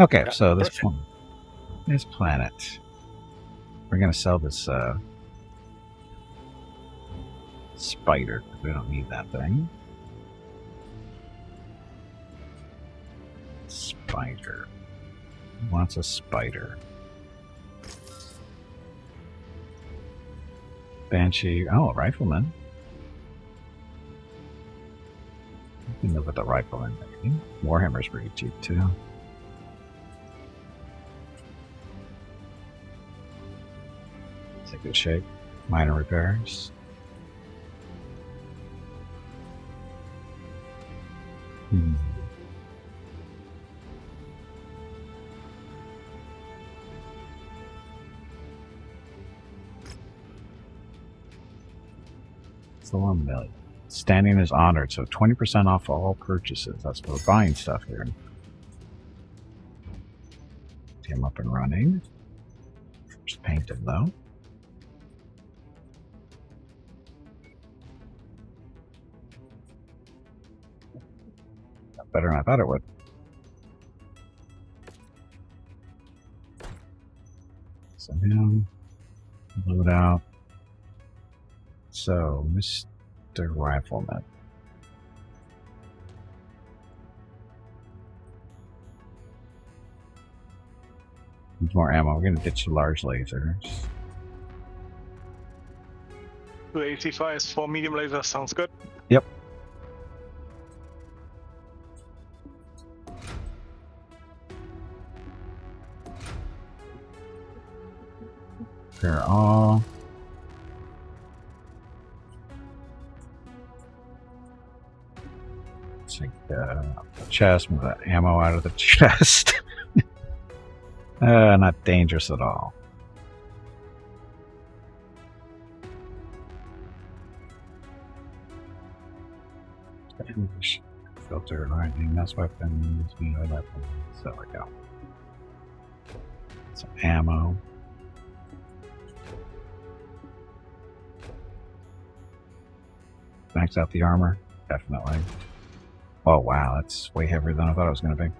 Okay, Yeah, so perfect. this planet. We're gonna sell this spider because we don't need that thing. Spider. Who wants a spider? Banshee. Oh, a rifleman. You can live with the rifleman, maybe. Warhammer's pretty cheap too. It's a good shape. Minor repairs. Hmm. It's the 1 million. Standing is honored, so 20% off all purchases. That's for buying stuff here. Get him up and running. Just painted though. Better than I thought it would. So him, load out. So, Mr. Rifleman. Needs more ammo. We're gonna ditch the large lasers. 2 AC5s for medium laser sounds good. Yep. Repair all. Take the chest, move that ammo out of the chest. Not dangerous at all. Filter, lightning, mass weapons, weapons. There we go. Some ammo. Max out the armor, definitely. Oh wow, that's way heavier than I thought it was going to be.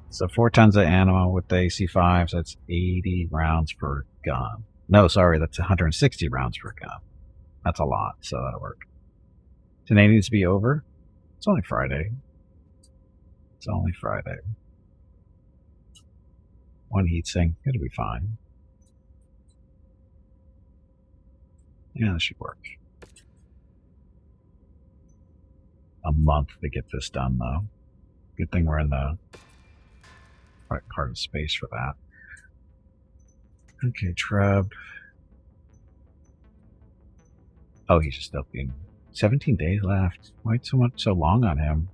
So 4 tons of ammo with the AC5s, that's 80 rounds per gun. No, sorry, that's 160 rounds per gun. That's a lot, so that'll work. Today needs to be over. It's only Friday. It's only Friday. 1 heatsink, it'll be fine. Yeah, this should work. A month to get this done, though. Good thing we're in the right part of space for that. Okay, Trub. Oh, he's just still being 17 days left. Why so long on him?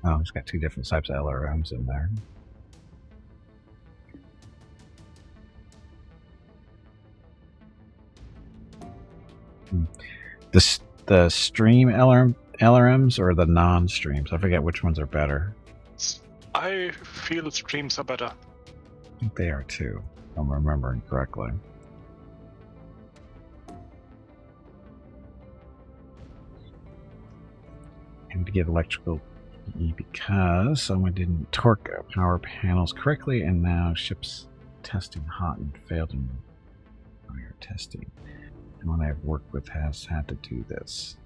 Oh, he's got 2 different types of LRMs in there. The stream LRMs or the non-streams? I forget which ones are better. I feel streams are better. I think they are too, if I'm remembering correctly. And to get electrical PE because someone didn't torque power panels correctly, and now ships testing hot and failed in fire testing. Anyone I've worked with has had to do this.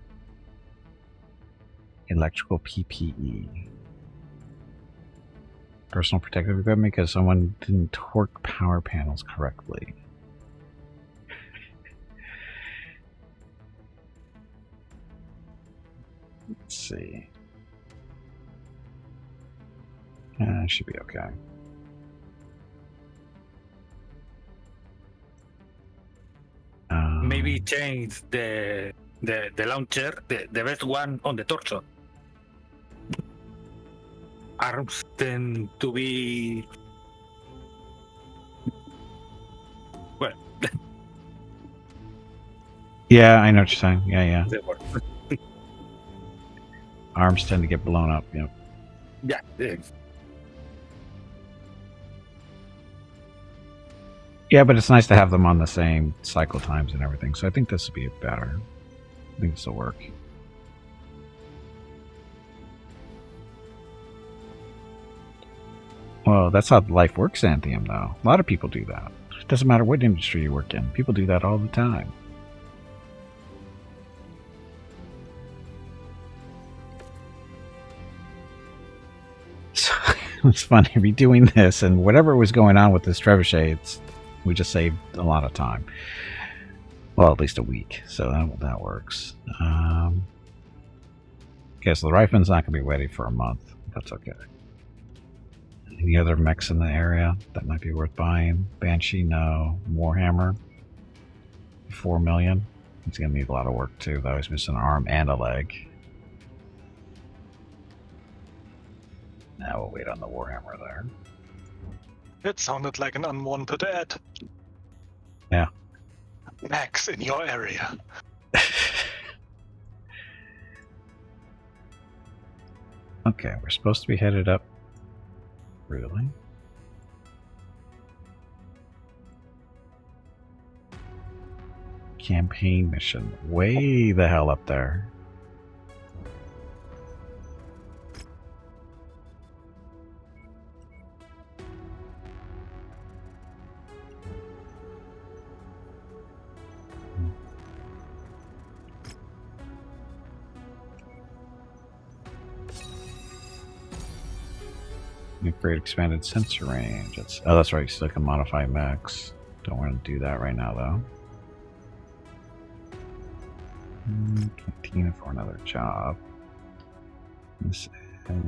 Electrical PPE. Personal protective equipment because someone didn't torque power panels correctly. Let's see. Should be okay. Maybe change the launcher, the best one on the torso. Arms tend to be, well, Yeah, I know what you're saying. Yeah. They work. Arms tend to get blown up. Yep. Yeah. Yeah, but it's nice to have them on the same cycle times and everything. So I think this will be better. I think this will work. Well, that's how life works, Anthium, though. A lot of people do that. It doesn't matter what industry you work in. People do that all the time. So, it's funny redoing this, and whatever was going on with this trebuchet, we just saved a lot of time. Well, at least a week, so that works. Okay, so the rifleman's not going to be ready for a month. That's okay. Any other mechs in the area that might be worth buying? Banshee, no. Warhammer, 4 million. He's going to need a lot of work too, though. He's missing an arm and a leg. Now we'll wait on the Warhammer there. It sounded like an unwanted ad. Yeah. Max in your area. Okay, we're supposed to be headed up. Really? Campaign mission. Way the hell up there. Upgrade expanded sensor range. Oh, that's right. You still can modify mechs. Don't want to do that right now, though. Cantina for another job. This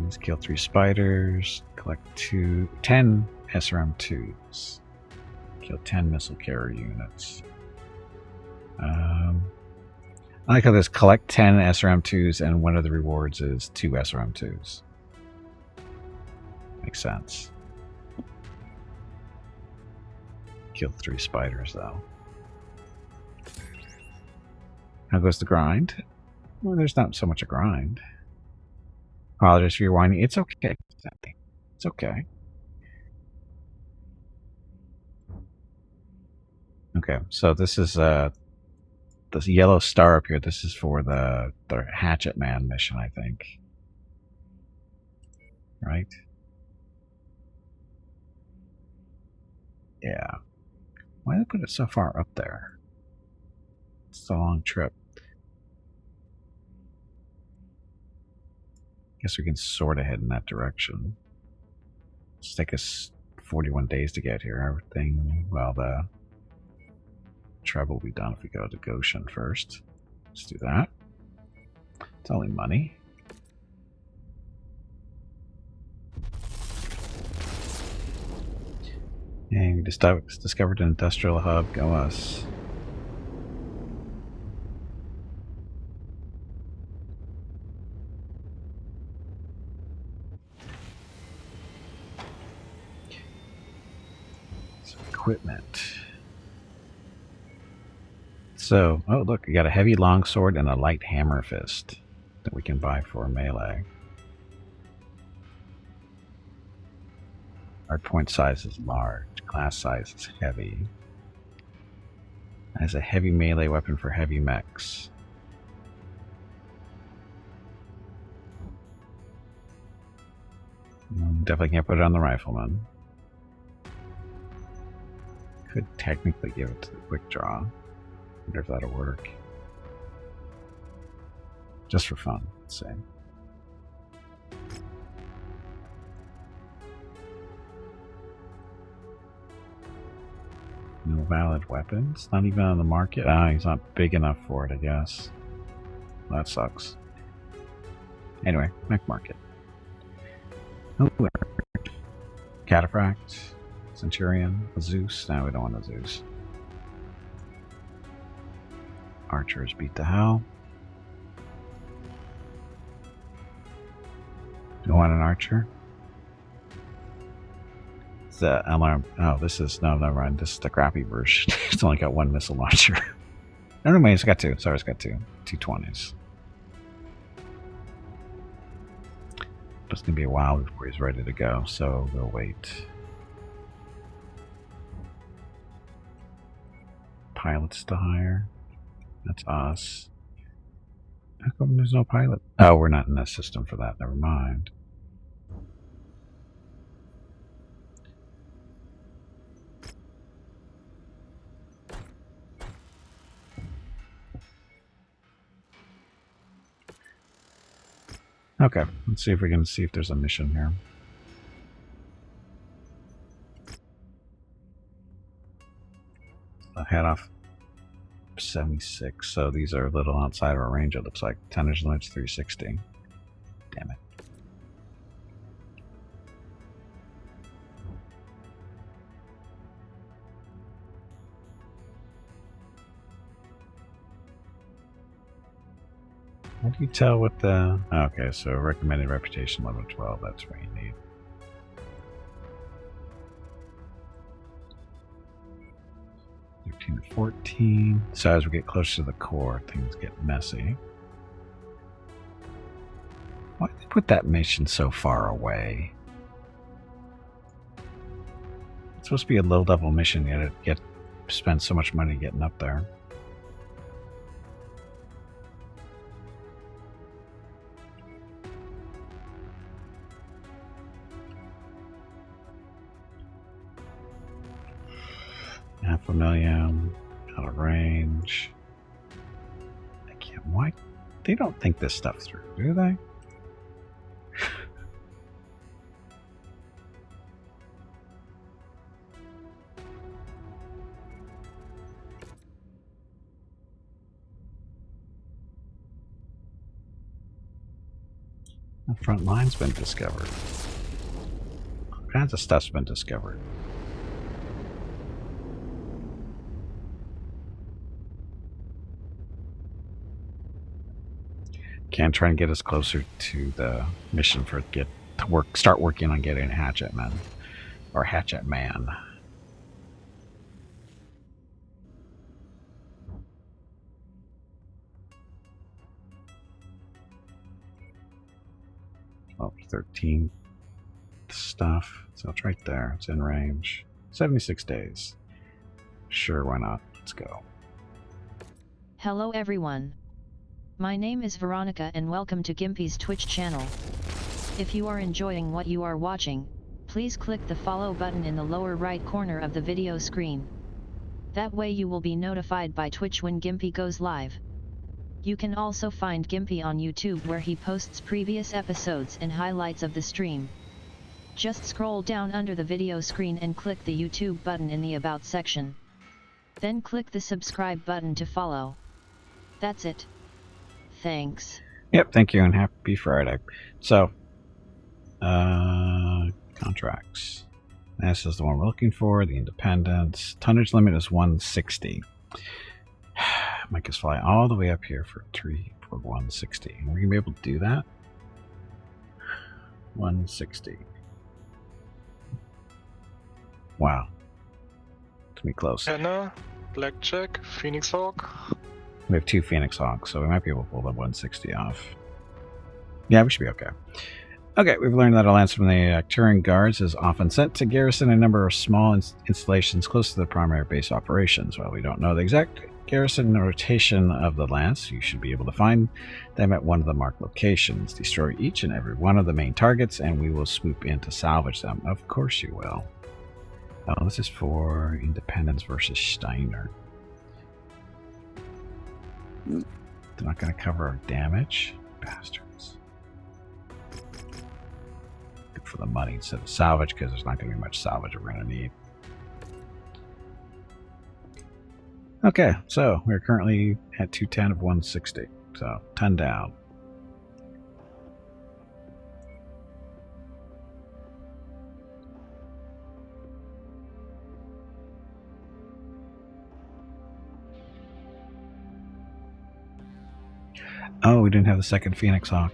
is kill 3 spiders. Collect 10 SRM2s. Kill 10 missile carrier units. I like how this collect 10 SRM2s, and one of the rewards is 2 SRM2s. Makes sense. Kill 3 spiders, though. How goes the grind? Well, there's not so much a grind. Apologies for your whining. It's okay. It's okay. Okay, so this is this yellow star up here. This is for the Hatchet Man mission, I think. Right? Yeah. Why did they put it so far up there? It's a long trip. Guess we can sort of head in that direction. It's take us 41 days to get here. Everything, well, the travel will be done if we go to Goshen first. Let's do that. It's only money. And we just discovered an industrial hub. Go us. Some equipment. So, oh look, we got a heavy longsword and a light hammer fist that we can buy for melee. Hard point size is large. Class size is heavy. Has a heavy melee weapon for heavy mechs. Definitely can't put it on the rifleman. Could technically give it to the quick draw. Wonder if that'll work. Just for fun, let's say. No valid weapons? Not even on the market? Ah, he's not big enough for it, I guess. Well, that sucks. Anyway, mech market. Oh, Cataphract, Centurion, a Zeus. No, we don't want a Zeus. Archers beat the hell. Do you want an archer? It's the alarm. Oh, this is no, never mind. This is the crappy version. It's only got 1 missile launcher. No, wait, it's got two. Sorry, it's got two. 220s. But it's going to be a while before he's ready to go, so we'll wait. Pilots to hire. That's us. How come there's no pilot? Oh, we're not in the system for that. Never mind. Okay, let's see if we can see if there's a mission here. I'll head off 76, so these are a little outside of our range, it looks like. Tonnage limit's 360. Damn it. How do you tell what the... Okay, so recommended reputation level 12, that's what you need. To 14. So as we get closer to the core, things get messy. Why did they put that mission so far away? It's supposed to be a low-level mission, yet it spend so much money getting up there. $500,000 out of range. I can't. Why? They don't think this stuff through, do they? The front line's been discovered. All kinds of stuff's been discovered. Can try and get us closer to the mission for start working on getting a hatchet man or hatchet man. Oh, 13 stuff. So it's right there. It's in range. 76 days. Sure, why not? Let's go. Hello everyone. My name is Veronica and welcome to Gimpy's Twitch channel. If you are enjoying what you are watching, please click the follow button in the lower right corner of the video screen. That way you will be notified by Twitch when Gimpy goes live. You can also find Gimpy on YouTube where he posts previous episodes and highlights of the stream. Just scroll down under the video screen and click the YouTube button in the About section. Then click the subscribe button to follow. That's it. Thanks. Yep, thank you and happy Friday. So, contracts. This is the one we're looking for, the Independence. Tonnage limit is 160. Make us fly all the way up here for 160. Are we going to be able to do that? 160. Wow. To be close. Anna, Blackjack, Phoenix Hawk. We have 2 Phoenix Hawks, so we might be able to pull the 160 off. Yeah, we should be okay. Okay, we've learned that a lance from the Arcturian Guards is often sent to garrison a number of small installations close to the primary base operations. While we don't know the exact garrison rotation of the lance, you should be able to find them at one of the marked locations. Destroy each and every one of the main targets, and we will swoop in to salvage them. Of course you will. Oh, this is for Independence versus Steiner. They're not going to cover our damage. Bastards. Good for the money instead of salvage, because there's not going to be much salvage we're going to need. Okay, so we're currently at 210 of 160. So 10 down. Oh, we didn't have the second Phoenix Hawk.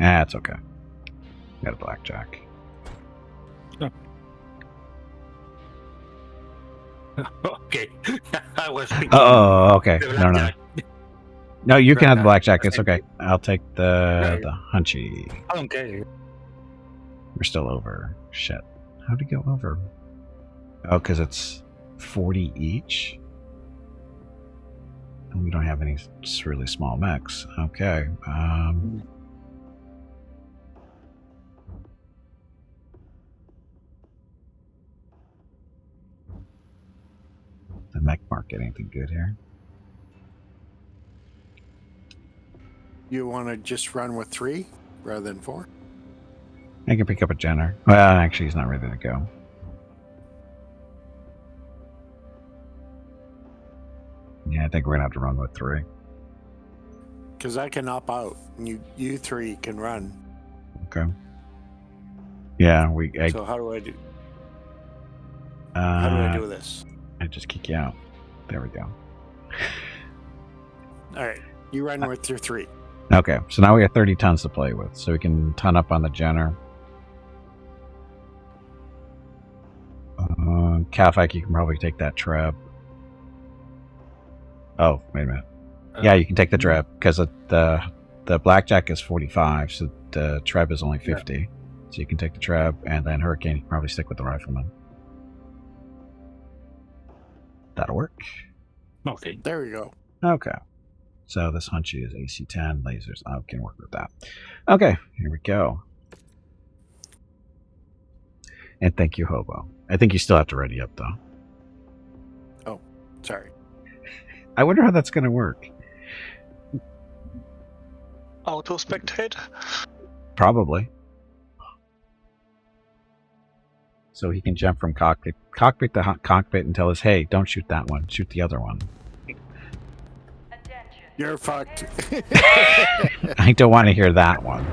Ah, it's okay. Got a Blackjack. Okay. I was thinking Oh, okay. the No. blackjack. No, you can have the Right, blackjack. that's It's okay. I'll take the Right. hunchy. Okay. We're still over. Shit. How'd it go over? Oh, because it's 40 each? And we don't have any really small mechs. Okay. The mech market anything good here? You want to just run with 3 rather than 4? I can pick up a Jenner. Well, actually, he's not ready to go. Yeah, I think we're gonna have to run with 3. Because I can op out. And you 3 can run. Okay. Yeah, So how do I do? how How do I do this? I just kick you out. There we go. All right, you run with your 3. Okay, so now we have 30 tons to play with, so we can ton up on the Jenner. Calfike, you can probably take that Treb. Oh, wait a minute. Yeah, you can take the Treb, because the Blackjack is 45, so the Treb is only 50. So you can take the Treb, and then Hurricane, you can probably stick with the Rifleman. That'll work. Okay. There we go. Okay. So this Hunchy is AC-10, lasers. I can work with that. Okay, here we go. And thank you, Hobo. I think you still have to ready up, though. Oh, sorry. I wonder how that's going to work. Auto spectate? Probably. So he can jump from cockpit to cockpit and tell us, hey, don't shoot that one. Shoot the other one. You're fucked. I don't want to hear that one.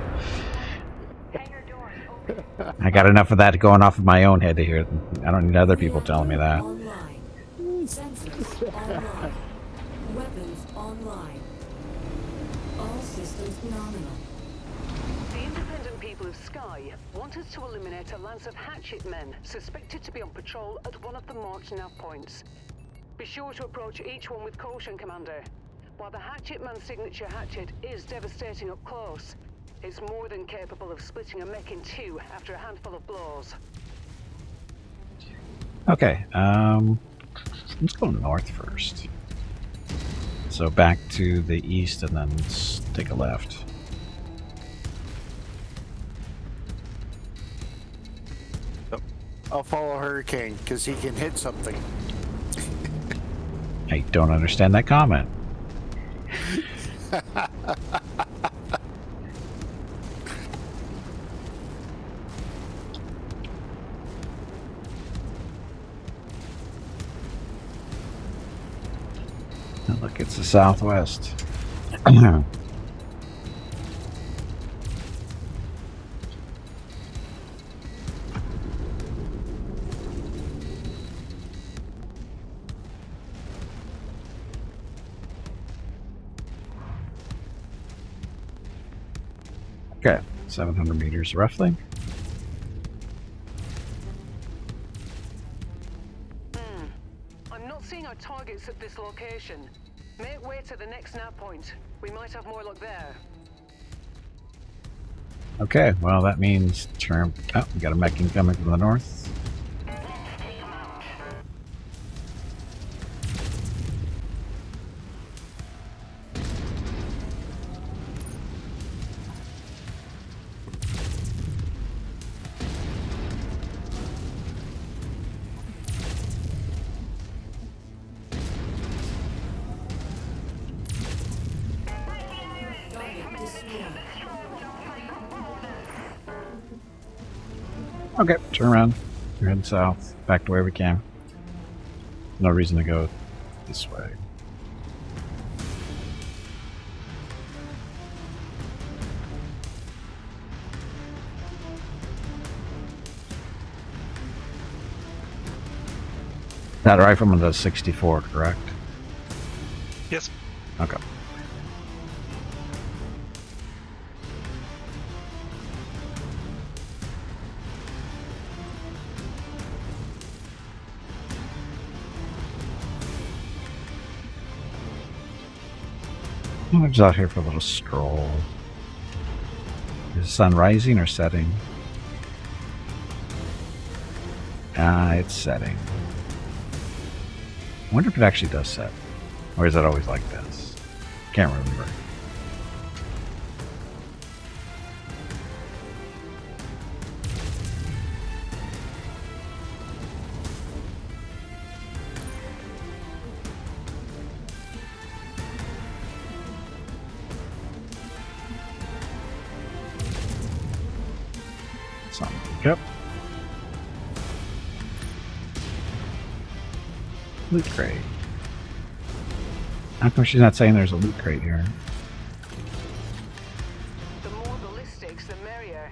I got enough of that going off of my own head to hear. I don't need other people telling me that. Online. Sensors online. Weapons online. All systems nominal. The independent people of Skye want us to eliminate a lance of hatchet men suspected to be on patrol at one of the marked nav points. Be sure to approach each one with caution, Commander. While the hatchet man's signature hatchet is devastating up close, it's more than capable of splitting a mech in 2 after a handful of blows. Okay, let's go north first. So back to the east and then take a left. I'll follow Hurricane because he can hit something. I don't understand that comment. Oh, look, it's the southwest. Okay, 700 meters roughly. I'm not seeing our targets at this location. Make way to the next nav point. We might have more luck there. Okay, well that means turn. Oh, we got a mech coming from the north. Target destroyed. Okay, turn around. We're heading south, back to where we came. No reason to go this way. That rifleman does 64, correct? Yes. Okay. I'm just out here for a little stroll. Is the sun rising or setting? Ah, it's setting. I wonder if it actually does set. Or is it always like this? Can't remember. Something. Yep. Loot crate. How come she's not saying there's a loot crate here? The more ballistics, the merrier.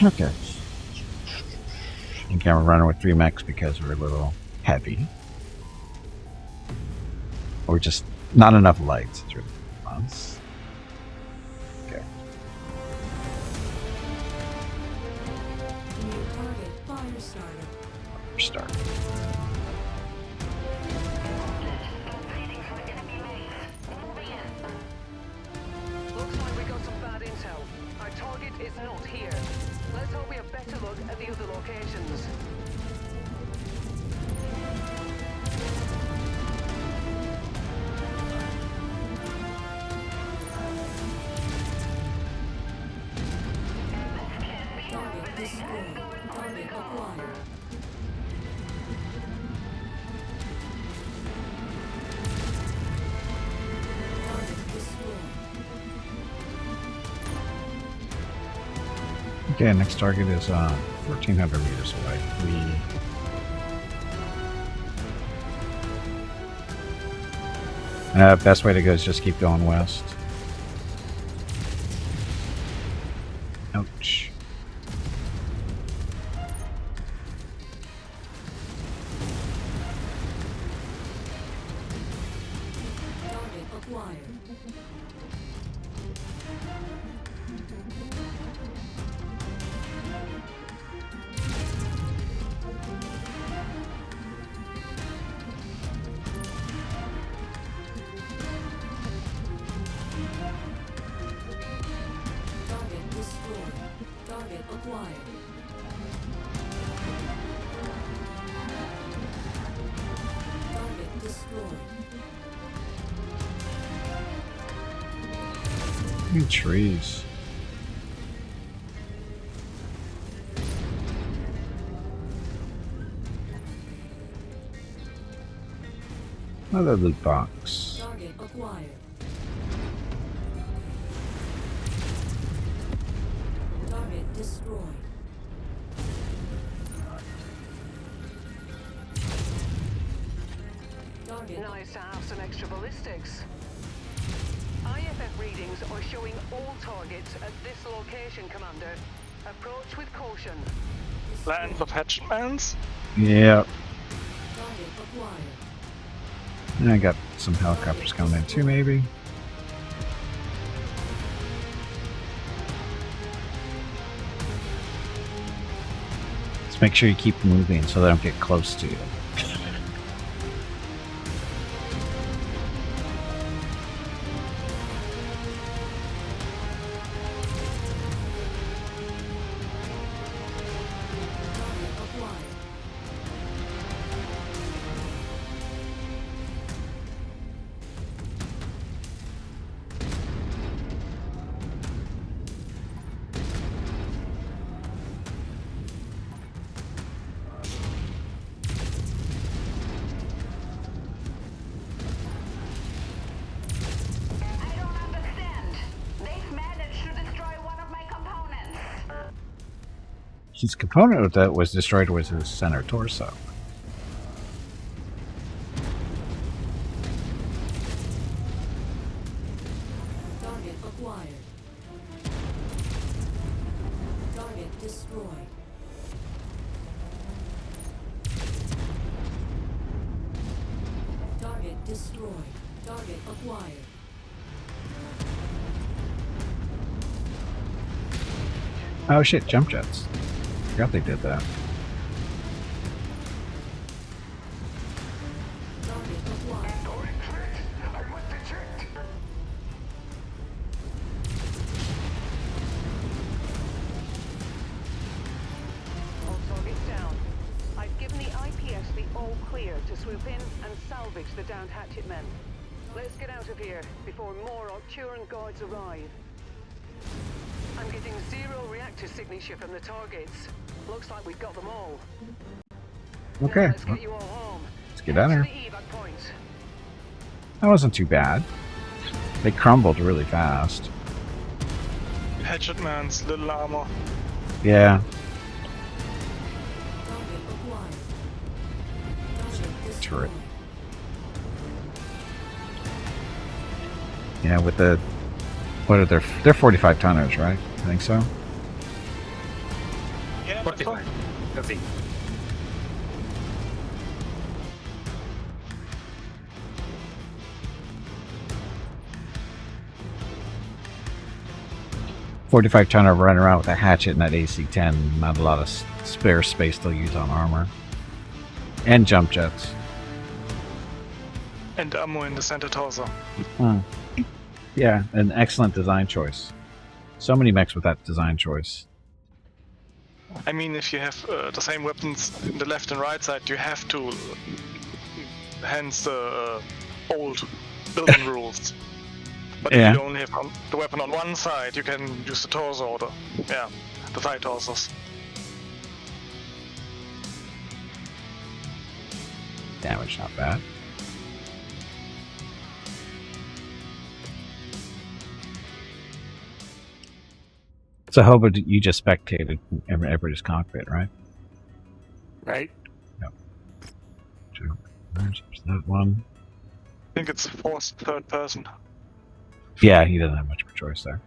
Okay. And we're running with 3 mechs because we're a little heavy. Or just not enough lights through the months. Okay. New target fire starter. Start. Looks like we got some bad intel. Our target is not here. Let's hope we have better look at the other locations. Target destroyed. Target acquired. Target destroyed. Okay, next target is 1,400 meters away. Best way to go is just keep going west. Ouch. Target acquired. Target destroyed. Target acquired. Target destroyed. Look at trees. Another loot box. Target acquired. Target destroyed. Target Nice to have some extra ballistics. IFF readings are showing all targets at this location, Commander. Approach with caution. Lands of hatchments. Yep. target acquired. And I got some helicopters coming in too, maybe. Just make sure you keep moving so they don't get close to you. Target acquired. I don't understand. They've managed to destroy one of my components. His component that was destroyed was his center torso. Target acquired. Target destroyed. Target destroyed. Target acquired. Oh shit, jump jets. Forgot they did that. Target acquired. All targets down. I've given the IPS the all clear to swoop in and salvage the downed hatchet men. Let's get out of here before more Arcturan guards arrive. I'm getting 0 reactor signature from the targets. Looks like we've got them all. Okay, Now let's well, get you all home. let's get out of To here. the evac points. That wasn't too bad. They crumbled really fast. Hatchet man's little armor. Yeah, Target acquired. Target turret. destroyed. Yeah, with the what are they're 45 tonners, right? I think so. Yeah, that's 45. fine. I think. .45 tonner running around with a hatchet and that AC-10. Not a lot of spare space to use on armor. And jump jets. And ammo in the center torso. Yeah, an excellent design choice. So many mechs with that design choice. I mean, if you have the same weapons in the left and right side, you have to. Hence the old building rules. But Yeah. if you only have the weapon on one side, you can use the torso or the side torsos. Damage not bad. So Hobo, you just spectated everybody's cockpit, right? Right? Two. There's that one. I think it's forced third person. Yeah, he doesn't have much of a choice there.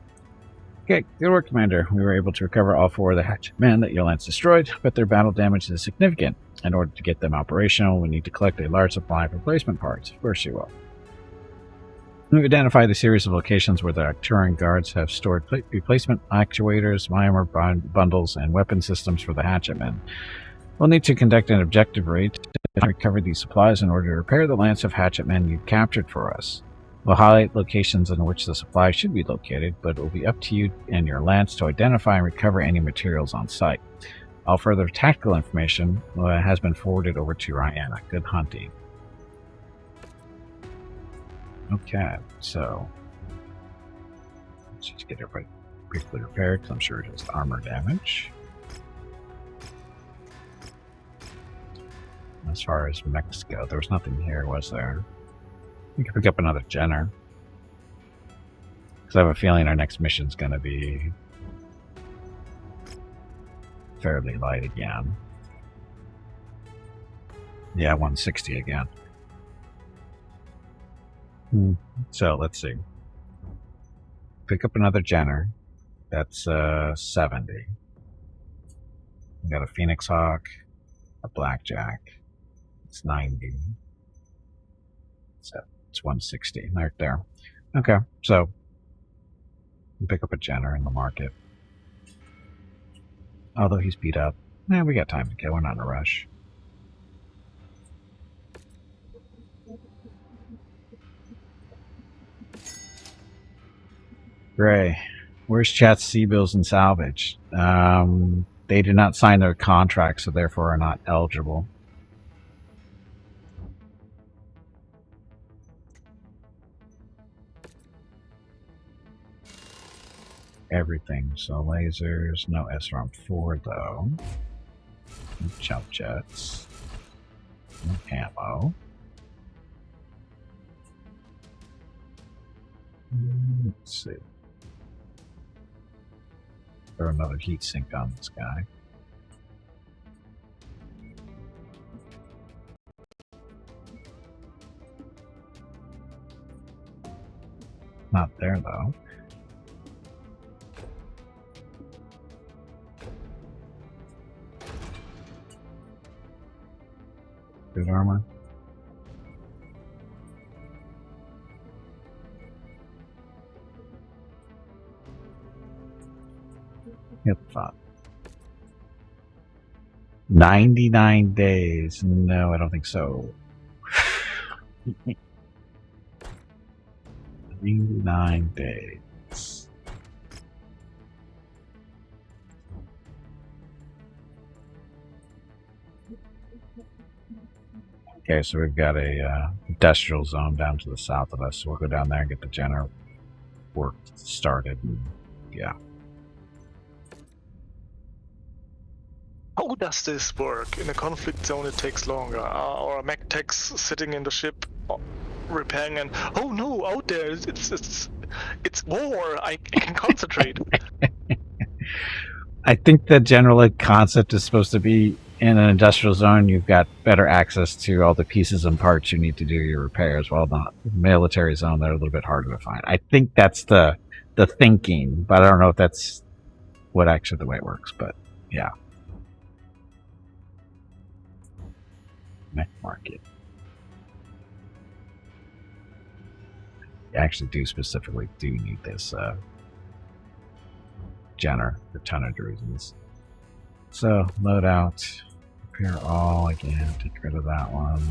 Okay, good work, Commander. We were able to recover all 4 of the hatchet men that your lance destroyed, but their battle damage is significant. In order to get them operational, we need to collect a large supply of replacement parts. Of course you will. We've identified a series of locations where the Arcturan guards have stored replacement actuators, armor bundles, and weapon systems for the hatchet men. We'll need to conduct an objective raid to recover these supplies in order to repair the lance of hatchet men you've captured for us. We'll highlight locations in which the supply should be located, but it will be up to you and your lance to identify and recover any materials on site. All further tactical information has been forwarded over to Rihanna. Good hunting. Okay, so let's just get everybody briefly repaired, because I'm sure it has armor damage. As far as mechs go, there was nothing here, was there? We could pick up another Jenner. Because I have a feeling our next mission's going to be fairly light again. Yeah, 160 again. So, let's see. Pick up another Jenner. That's 70. We got a Phoenix Hawk, a Blackjack. It's 90. So it's 160 right there. Okay, so pick up a Jenner in the market. Although he's beat up. We got time to kill. We're not in a rush. Gray, where's Chat's C-bills and salvage? They did not sign their contract, so therefore are not eligible. Everything. So lasers, no SRM-4 though. No jump jets. No ammo. Let's see. Throw another heat sink on this guy. Not there though. Good armor. He'll be fine. 99 days. No, I don't think so. 99 days. Okay, so we've got a industrial zone down to the south of us. So we'll go down there and get the generator work started. And, yeah. How does this work? In a conflict zone, it takes longer. Are mech techs sitting in the ship, repairing, and oh no, out there, it's war. I can concentrate. I think the general concept is supposed to be in an industrial zone, you've got better access to all the pieces and parts you need to do your repairs. While the military zone, they're a little bit harder to find. I think that's the thinking, but I don't know if that's what actually the way it works. But yeah, mech market. You actually specifically need this Jenner for tonnage reasons. So load out, repair all again, take rid of that one.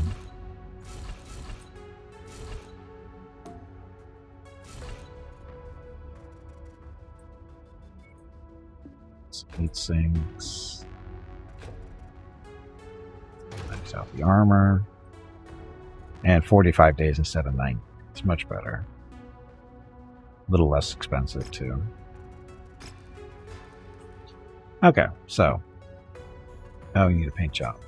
Heat sinks. Max out the armor. And 45 days instead of 9. It's much better. A little less expensive too. Okay, so now we need a paint job.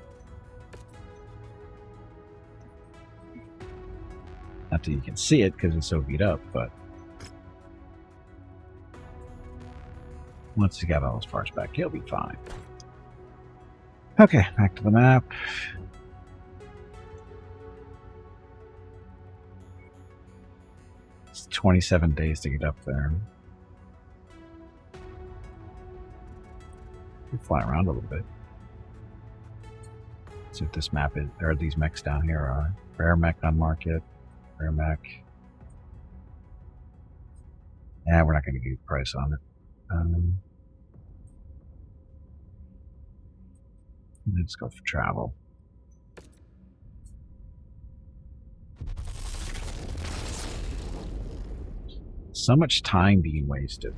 Not that you can see it because it's so beat up, but once you got all those parts back, he'll be fine. Okay, back to the map. It's 27 days to get up there. You fly around a little bit. See what this map is. There are these mechs down here are. Rare mech on market. Rare mech. Yeah, we're not going to give you a price on it. Let's go for travel. So much time being wasted.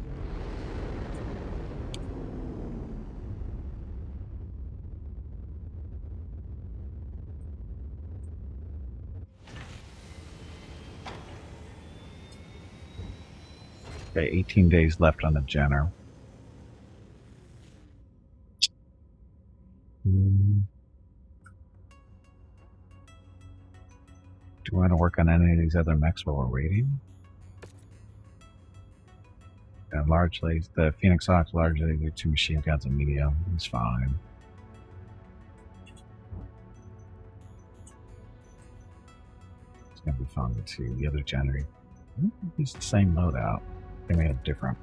Okay, 18 days left on the Jenner. Do we want to work on any of these other mechs while we're waiting? And largely, the Phoenix Hawks largely do 2 machine guns and medium. It's fine. It's gonna be fun to see the other Jenner. It's the same loadout. They may have different.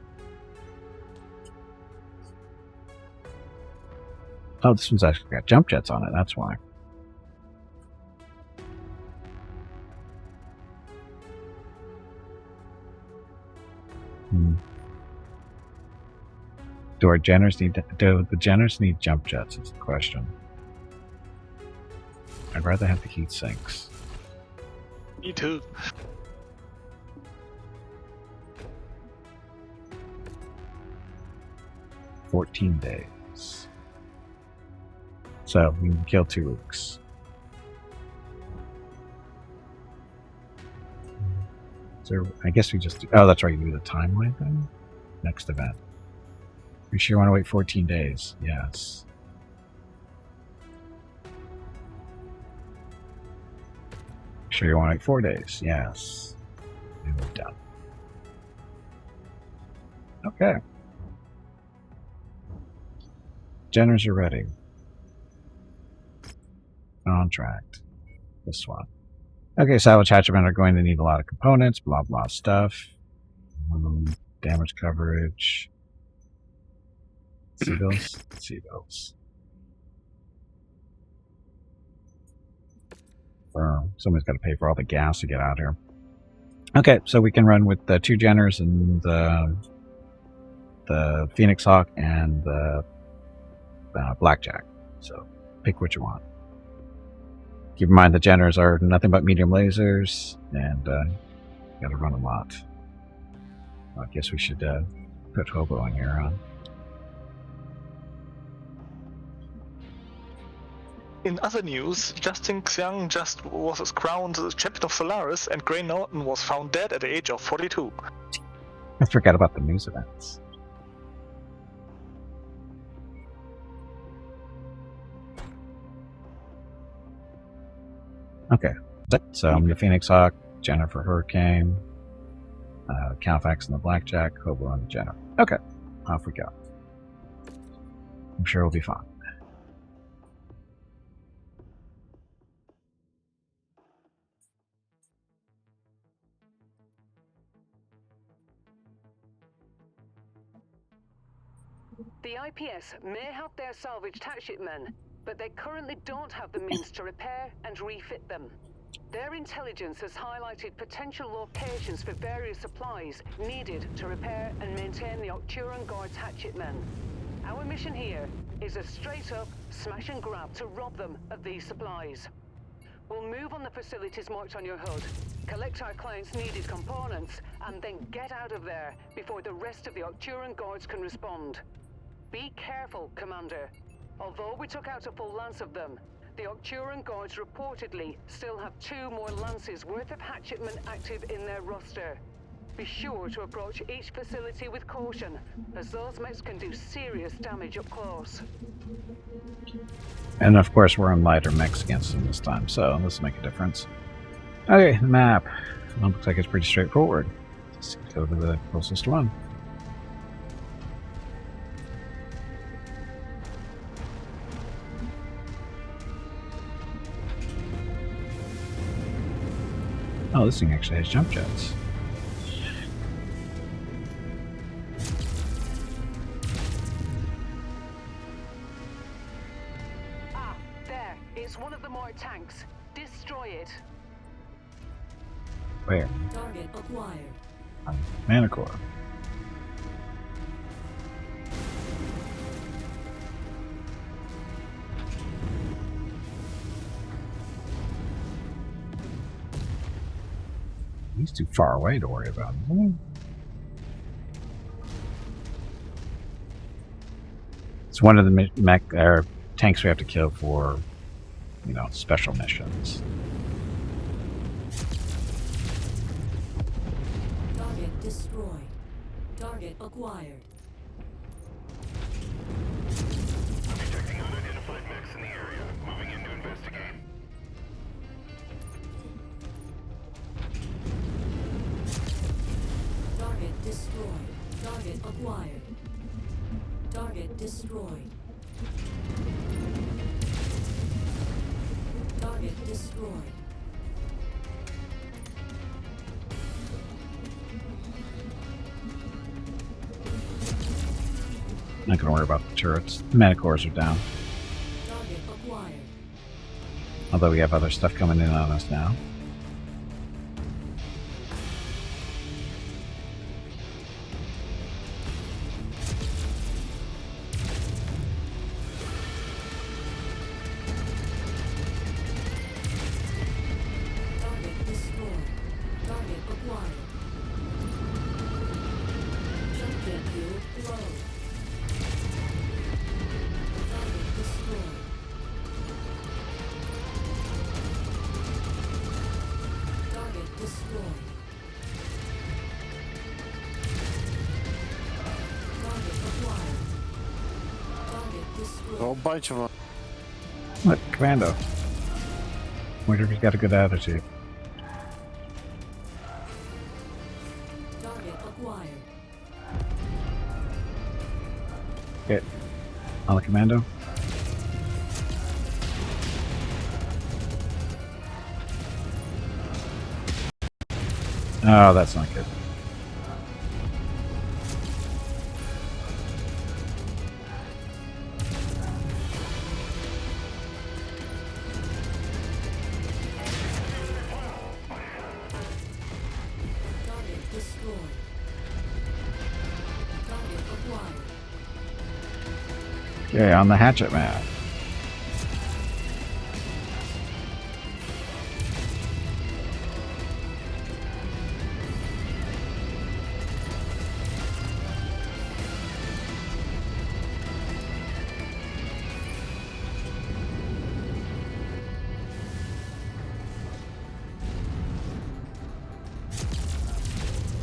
Oh, this one's actually got jump jets on it, that's why. Do our Jenners need do the Jenners need jump jets is the question. I'd rather have the heat sinks. Me too. $14 days. So we can kill 2 weeks. So I guess we just do, oh, that's right, you do the timeline thing? Next event. You sure want to wait 14 days? Yes. Sure you want to wait 4 days? Yes. And we're done. Okay. Jenners are ready. Contract. This one. Okay, salvage hatchment are going to need a lot of components, blah blah stuff. Damage coverage. See those? See those. Somebody's got to pay for all the gas to get out here. Okay, so we can run with the 2 Jenners and the Phoenix Hawk and the Blackjack. So pick what you want. Keep in mind the Jenners are nothing but medium lasers, and gotta run a lot. Well, I guess we should put Hobo in here on. In other news, Justin Xiang just was crowned the champion of Solaris, and Grey Norton was found dead at the age of 42. I forgot about the news events. Okay, so I'm the Phoenix Hawk, Jennifer Hurricane, Calfax and the Blackjack, Hobo and the Jennifer. Okay, off we go. I'm sure it'll be fun. The IPS may have their salvaged hatchet men, but they currently don't have the means to repair and refit them. Their intelligence has highlighted potential locations for various supplies needed to repair and maintain the Octuran Guard's hatchet men. Our mission here is a straight-up smash and grab to rob them of these supplies. We'll move on the facilities marked on your HUD, collect our clients' needed components, and then get out of there before the rest of the Octuran Guards can respond. Be careful, Commander. Although we took out a full lance of them, the Octuran Guards reportedly still have 2 more lances worth of hatchetmen active in their roster. Be sure to approach each facility with caution, as those mechs can do serious damage up close. And of course we're on lighter mechs against them this time, so this will make a difference. Okay, the map. Well, looks like it's pretty straightforward. Let's go to the closest one. Oh, this thing actually has jump jets. Ah, there. It's one of the more tanks. Destroy it. Where? Target acquired. Manicore. He's too far away to worry about, isn't he? It's one of the tanks we have to kill for, special missions. Target destroyed. Target acquired. I'm detecting unidentified mechs in the area. Moving in to investigate. Target destroyed. Target acquired. Target destroyed. Target destroyed. Not gonna worry about the turrets. The Manticores are down. Target acquired. Although we have other stuff coming in on us now. Target destroyed. Target acquired. Jump jet fuel low. Target destroyed. Target destroyed. Target acquired. Target A destroyed. whole bunch of them. What? Commando. Wonder if he's got a good attitude. Target acquired. Okay. On the Commando. Oh, that's not good. Target destroyed. Target acquired. Yeah, on the hatchet man.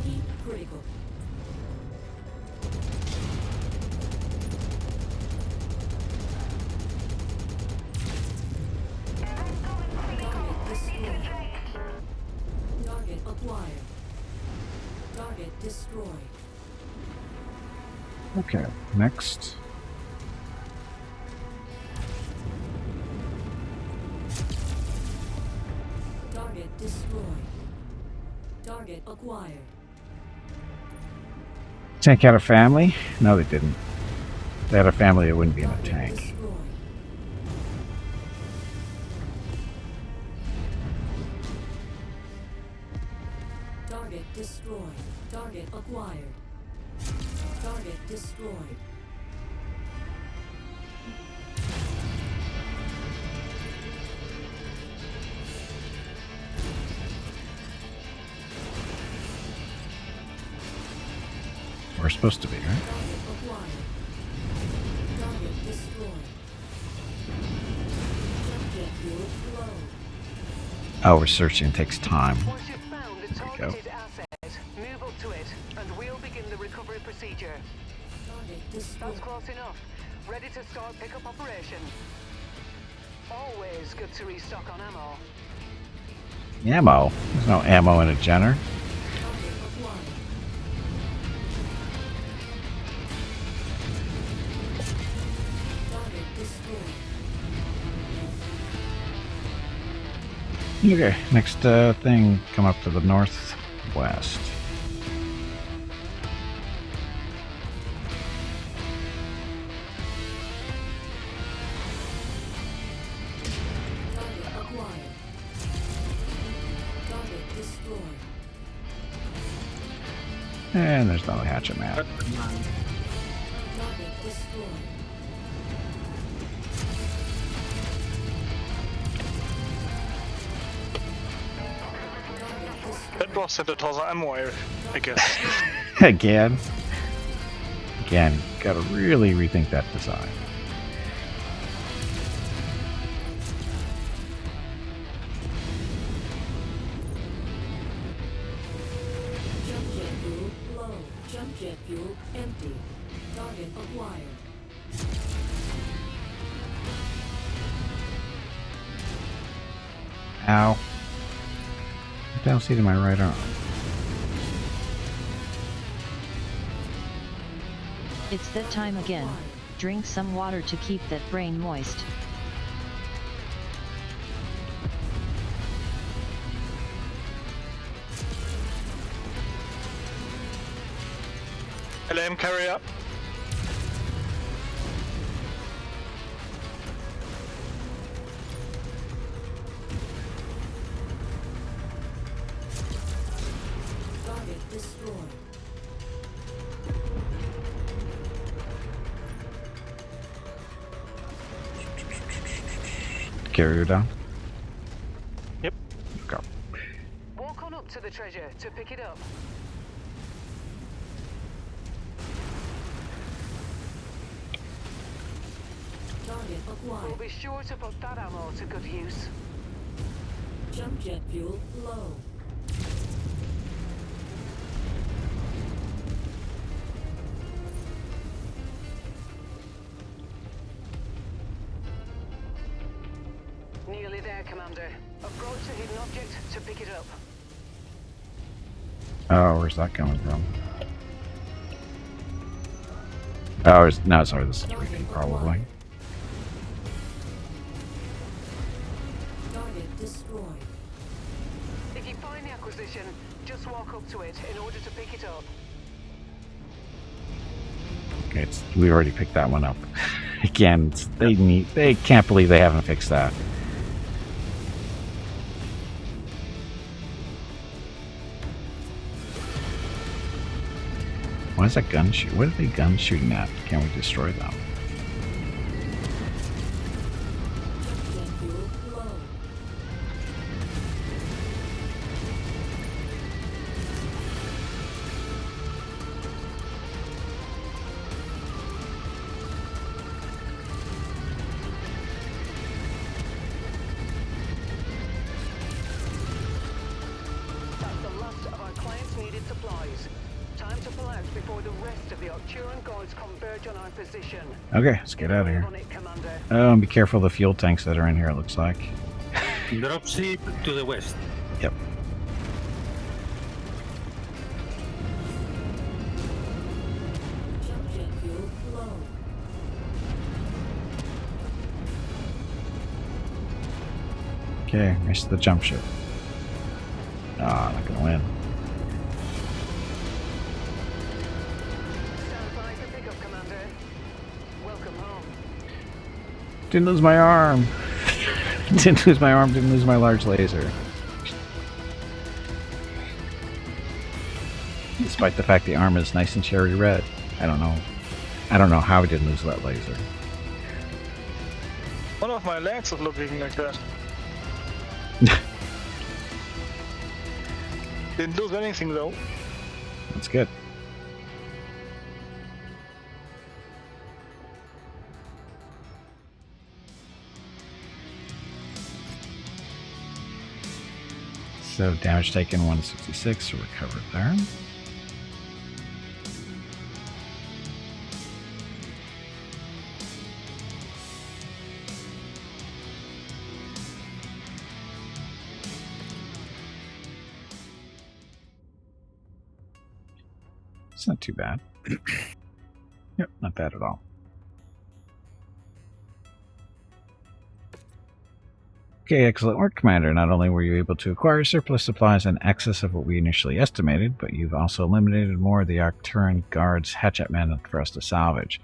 Heat critical. Target destroyed. Target acquired. Target destroyed. Okay, next. Target destroyed. Target acquired. Tank had a family? No, they didn't. If they had a family, it wouldn't be in a Target tank. destroyed. Target destroyed. Target acquired. Target destroyed. We're supposed to be, right? Target acquired. Target destroyed. Jump jet fuel low. Oh, we're searching. It takes time. Once you've found the There we go. targeted asset, move up to it, and we'll begin the recovery procedure. Target destroyed. That's close enough. Ready to start pickup operation. Always good to restock on ammo. Ammo. There's no ammo in a Jenner. Target acquired. Target destroyed. Okay, next thing, come up to the northwest. Target acquired. Target destroyed. And there's no hatchet map. Target destroyed. Target destroyed. That was at the toss of ammo, I guess. Again, gotta really rethink that design. Jump jet fuel low. Jump jet fuel empty. Target acquired. Ow. I don't see to my right arm. It's that time again. Drink some water to keep that brain moist. LM carrier. Target destroyed. Carrier down. Yep. Go. Walk on up to the treasure to pick it up. Target We'll acquired. be sure to put that ammo to good use. Jump jet fuel low. Nearly there, Commander. Approach the hidden object to pick it up. Oh, where's that coming from? Oh, no, sorry, this is reading probably. Target destroyed. If you find the acquisition, just walk up to it in order to pick it up. Okay, we already picked that one up. Again, they can't believe they haven't fixed that. Why is that gun shoot? What are they gun shooting at? Can't we destroy them? to pull out before the rest of the Arcturian guards converge on our position. Okay, let's get out of here. On it, Commander. Oh, and be careful of the fuel tanks that are in here, it looks like. Dropship to the west. Yep. Jump jet fuel low. Okay, race to the jump ship. Ah, not gonna win. Stand by for pickup, Commander. Welcome home. Didn't lose my arm. Didn't lose my arm, didn't lose my large laser. Despite the fact the arm is nice and cherry red. I don't know. I don't know how he didn't lose that laser. One of my legs is looking like that. Didn't lose anything though. That's good. So damage taken 166, so recovered there. It's not too bad. Yep, not bad at all. Okay, excellent work, Commander. Not only were you able to acquire surplus supplies in excess of what we initially estimated, but you've also eliminated more of the Arcturian Guard's hatchetmen for us to salvage.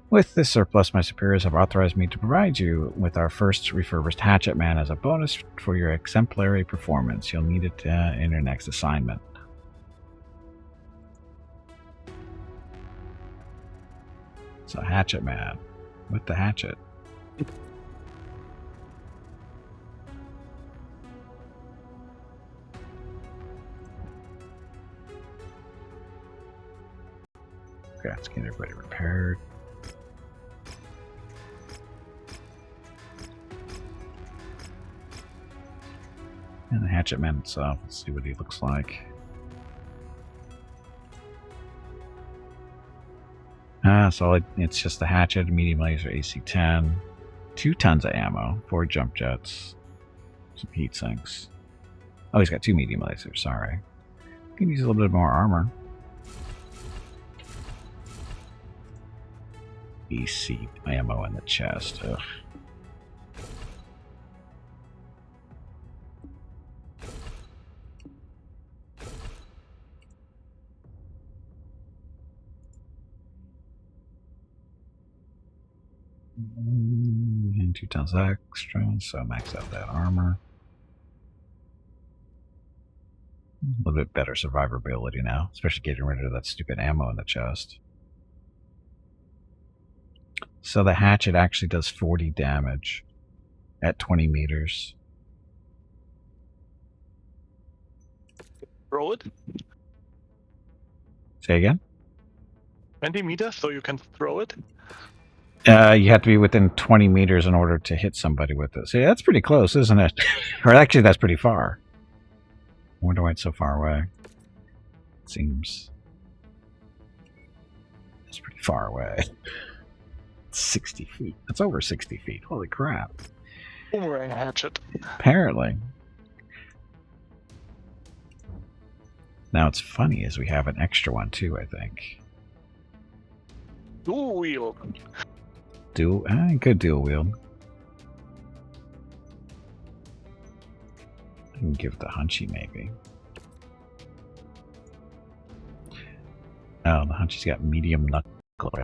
With this surplus, my superiors have authorized me to provide you with our first refurbished hatchetman as a bonus for your exemplary performance. You'll need it in your next assignment. So, hatchetman with the hatchet. Okay, let's get everybody repaired. And the hatchetman itself, let's see what he looks like. So it's just the hatchet, medium laser, AC-10, 2 tons of ammo, 4 jump jets, some heat sinks. Oh, he's got 2 medium lasers, sorry. Can use a little bit more armor. AC ammo in the chest. Ugh. And 2 tons extra, so max out that armor. A little bit better survivability now, especially getting rid of that stupid ammo in the chest. So the hatchet actually does 40 damage at 20 meters. Throw it. Say again? 20 meters, so you can throw it. You have to be within 20 meters in order to hit somebody with it. See, that's pretty close, isn't it? Or actually, that's pretty far. I wonder why it's so far away. It seems it's pretty far away. 60 feet. That's over 60 feet. Holy crap. Boomerang hatchet. Apparently. Now, it's funny is we have an extra one too, I think. Dual wield. Good dual wield. I can give it the Hunchy maybe. Oh, the Hunchy's got medium knuckle. The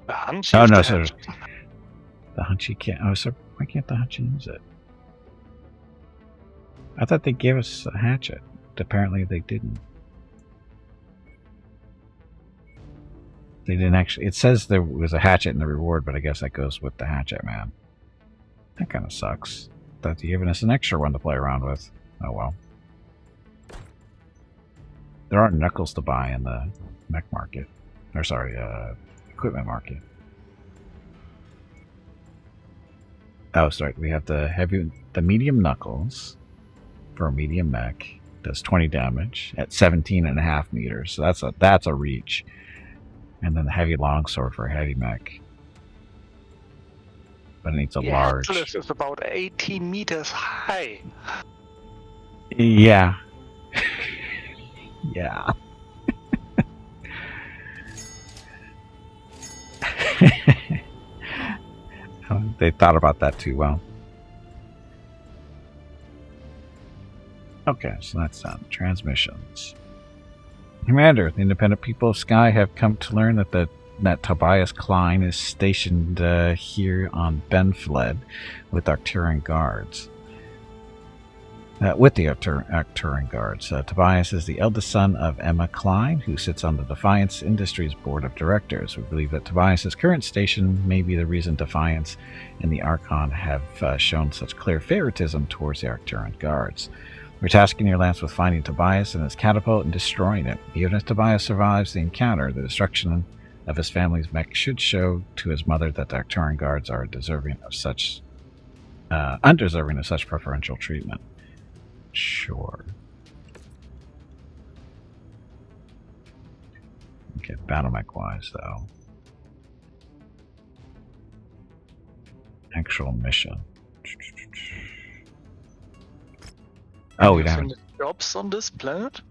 Hunchy. Oh no, so the Hunchy can't. Oh, so why can't the Hunchy use it? I thought they gave us a hatchet. Apparently, they didn't. They didn't actually. It says there was a hatchet in the reward, but I guess that goes with the hatchet man. That kind of sucks. Thought they're giving us an extra one to play around with. Oh well. There aren't knuckles to buy in the mech market. Or sorry, equipment market. Oh, sorry. We have the medium knuckles for a medium mech, Does 20 damage at 17.5 meters. So that's a reach. And then the heavy longsword for a heavy mech. But it needs a The large. Atlas is about 18 meters high. Yeah. Yeah. They thought about that too well. Okay, so that's done. Transmissions. Commander, the independent people of Sky have come to learn that Tobias Klein is stationed here on Benfled with Arcturian guards. With the Arcturian guards. Tobias is the eldest son of Emma Klein, who sits on the Defiance Industries Board of Directors. We believe that Tobias's current station may be the reason Defiance and the Archon have shown such clear favoritism towards the Arcturian guards. We're tasking your lance with finding Tobias and his catapult and destroying it. Even if Tobias survives the encounter, the destruction of his family's mech should show to his mother that the Arcturian guards are undeserving of such preferential treatment. Sure. Okay, battle mech wise though. Actual mission. Oh, we don't. Finish jobs on this planet?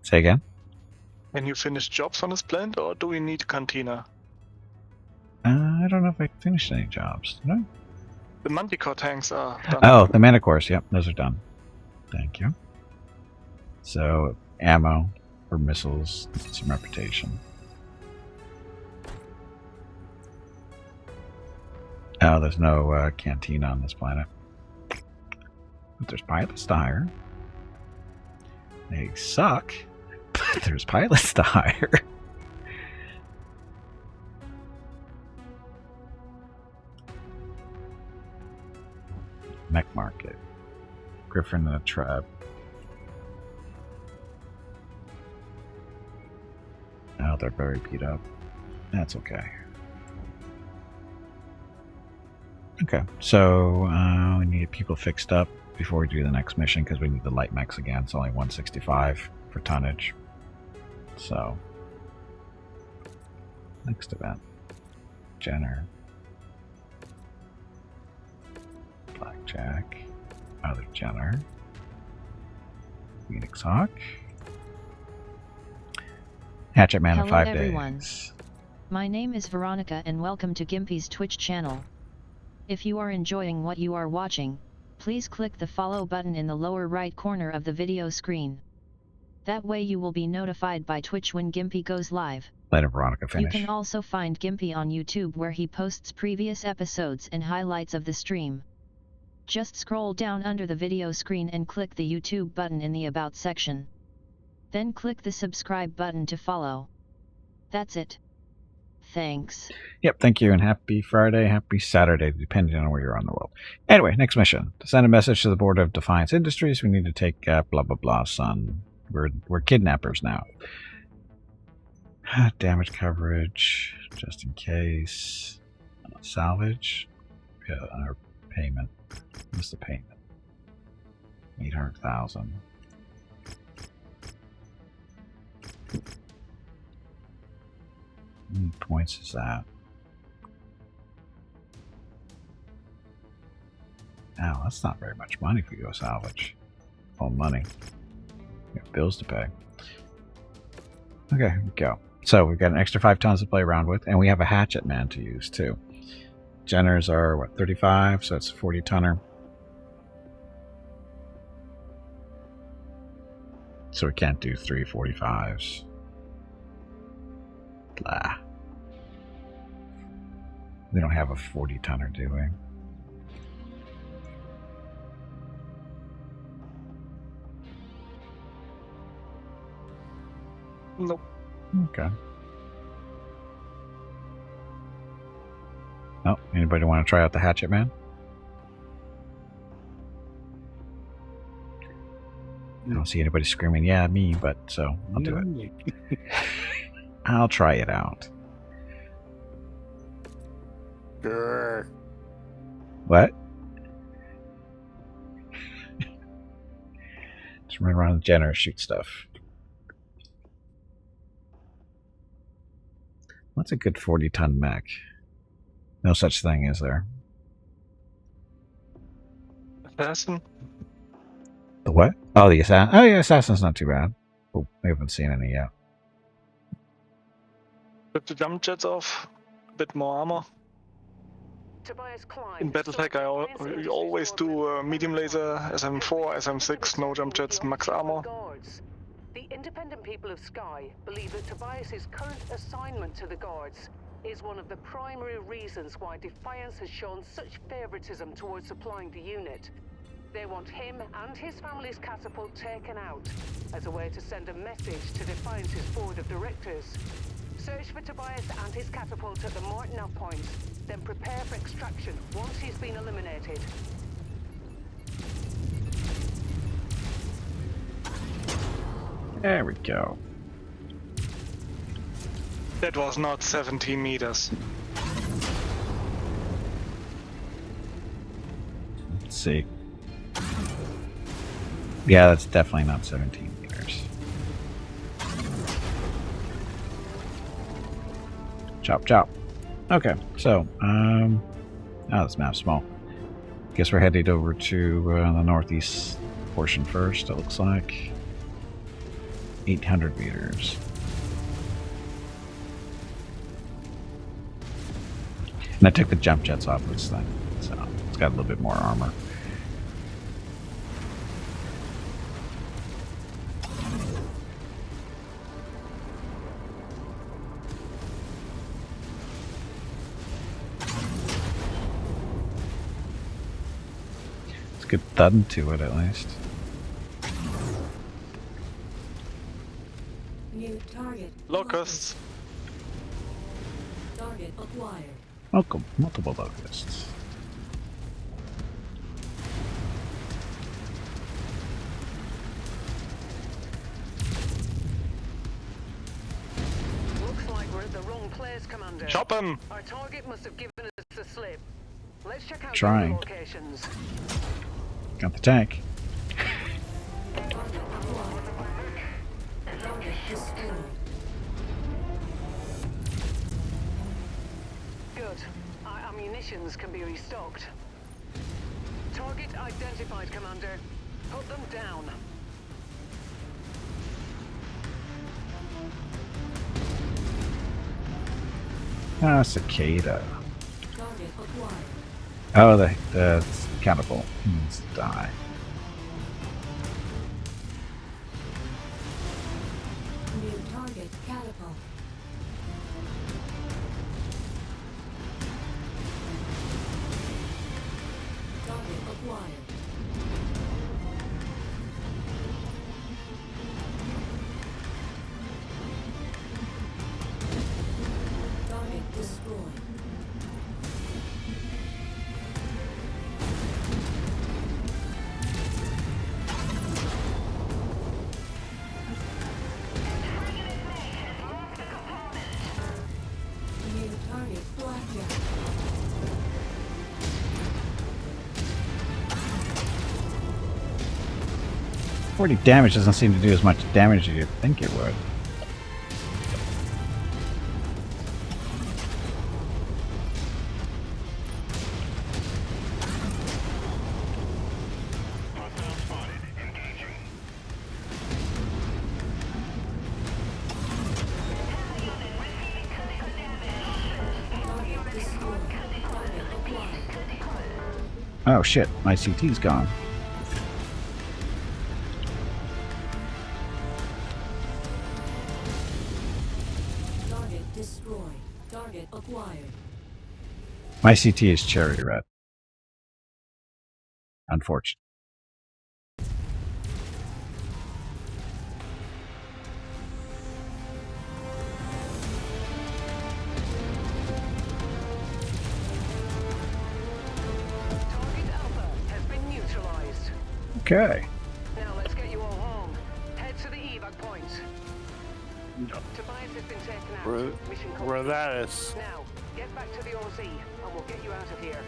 Say again? Can you finish jobs on this planet, or do we need Cantina? I don't know if I finished any jobs. Did I? The Manticore tanks are done. Oh, the Manticores. Yep, those are done. Thank you. So, ammo for missiles, some reputation. Oh, there's no canteen on this planet. But there's pilots to hire. They suck, but there's pilots to hire. Mech Market. Griffin and a Trap. Oh, they're very beat up. That's okay. Okay, so we need people fixed up before we do the next mission because we need the light mechs again. It's only 165 for tonnage. So, next event. Jenner. Blackjack. Other Jenner. Phoenix Hawk. Hatchet Man in 5 everyone. days. My name is Veronica and welcome to Gimpy's Twitch channel. If you are enjoying what you are watching, please click the follow button in the lower right corner of the video screen. That way you will be notified by Twitch when Gimpy goes live. Let Veronica finish. You can also find Gimpy on YouTube where he posts previous episodes and highlights of the stream. Just scroll down under the video screen and click the YouTube button in the About section. Then click the subscribe button to follow. That's it. Thanks. Yep, thank you, and happy Friday, happy Saturday, depending on where you're on the world. Anyway, next mission. To send a message to the board of Defiance Industries, we need to take blah blah blah, son. We're kidnappers now. Damage coverage, just in case. Salvage. Our payment. What's the payment? 800,000. How many points is that? Ow, that's not very much money if we go salvage. All money. We have bills to pay. Okay, here we go. So we've got an extra 5 tons to play around with, and we have a hatchet man to use too. Jenners are what, 35, so it's a 40 tonner. So we can't do 345s. Blah. We don't have a 40 tonner, do we? Nope. Okay. Oh, anybody want to try out the hatchet man? I don't see anybody screaming, yeah, me, but so I'll do it. I'll try it out. Sure. What? run around the generator, shoot stuff. What's a good 40-ton mech? No such thing, is there? Assassin? The what? Oh, the assassin. Oh, yeah, assassin's not too bad. Oh, we haven't seen any yet. With the jump jets off, a bit more armor. In Battletech, I always do medium laser, SM4, SM6, no jump jets, max armor. The independent people of Skye believe that Tobias's current assignment to the Guards is one of the primary reasons why Defiance has shown such favoritism towards supplying the unit. They want him and his family's catapult taken out as a way to send a message to Defiance's board of directors. Search for Tobias and his catapult at the Martineau points, then prepare for extraction once he's been eliminated. There we go. That was not 17 meters. Let's see. Yeah, that's definitely not 17 meters. Chop, chop. Okay, so, oh, this map's small. Guess we're headed over to the northeast portion first, it looks like. 800 meters. And I took the jump jets off this thing, so it's got a little bit more armor. It's a good thud to it, at least. New target. Locusts. Target acquired. Multiple locusts. Looks like we're at the wrong place, Commander. Chop him! Our target must have given us the slip. Let's check out Trying. the locations. Got the tank. Target acquired. Target destroyed. Good. Our ammunitions can be restocked. Target identified, Commander. Put them down. Ah, cicada. Target acquired. Oh, the catapult needs to die. New target catapult. Target acquired. Target destroyed. New target blackjack. 40 damage doesn't seem to do as much damage as you'd think it would. Hostile spotted. Engaging. Target destroyed. Target acquired. Oh shit, my CT's gone. Target destroyed. Target acquired. My CT is cherry red. Unfortunate. Target Alpha has been neutralized. Okay. Now let's get you all home. Head to the evac point. Tobias has been taken out. Mission Where complete. that is. Now, get back to the OZ and we'll get you out of here.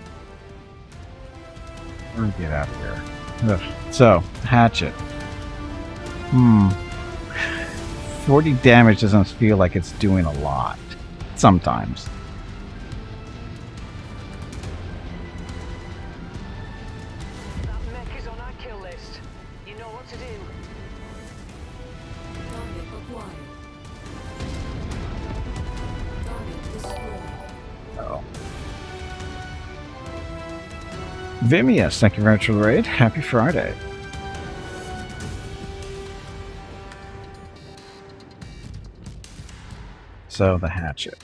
We're gonna get out of here. Ugh. So, hatchet. 40 damage doesn't feel like it's doing a lot. Sometimes. That mech is on our kill list. You know what to do. Target acquired. Target destroyed. Oh. Vimius, thank you very much for the raid. Happy Friday. So, the hatchet.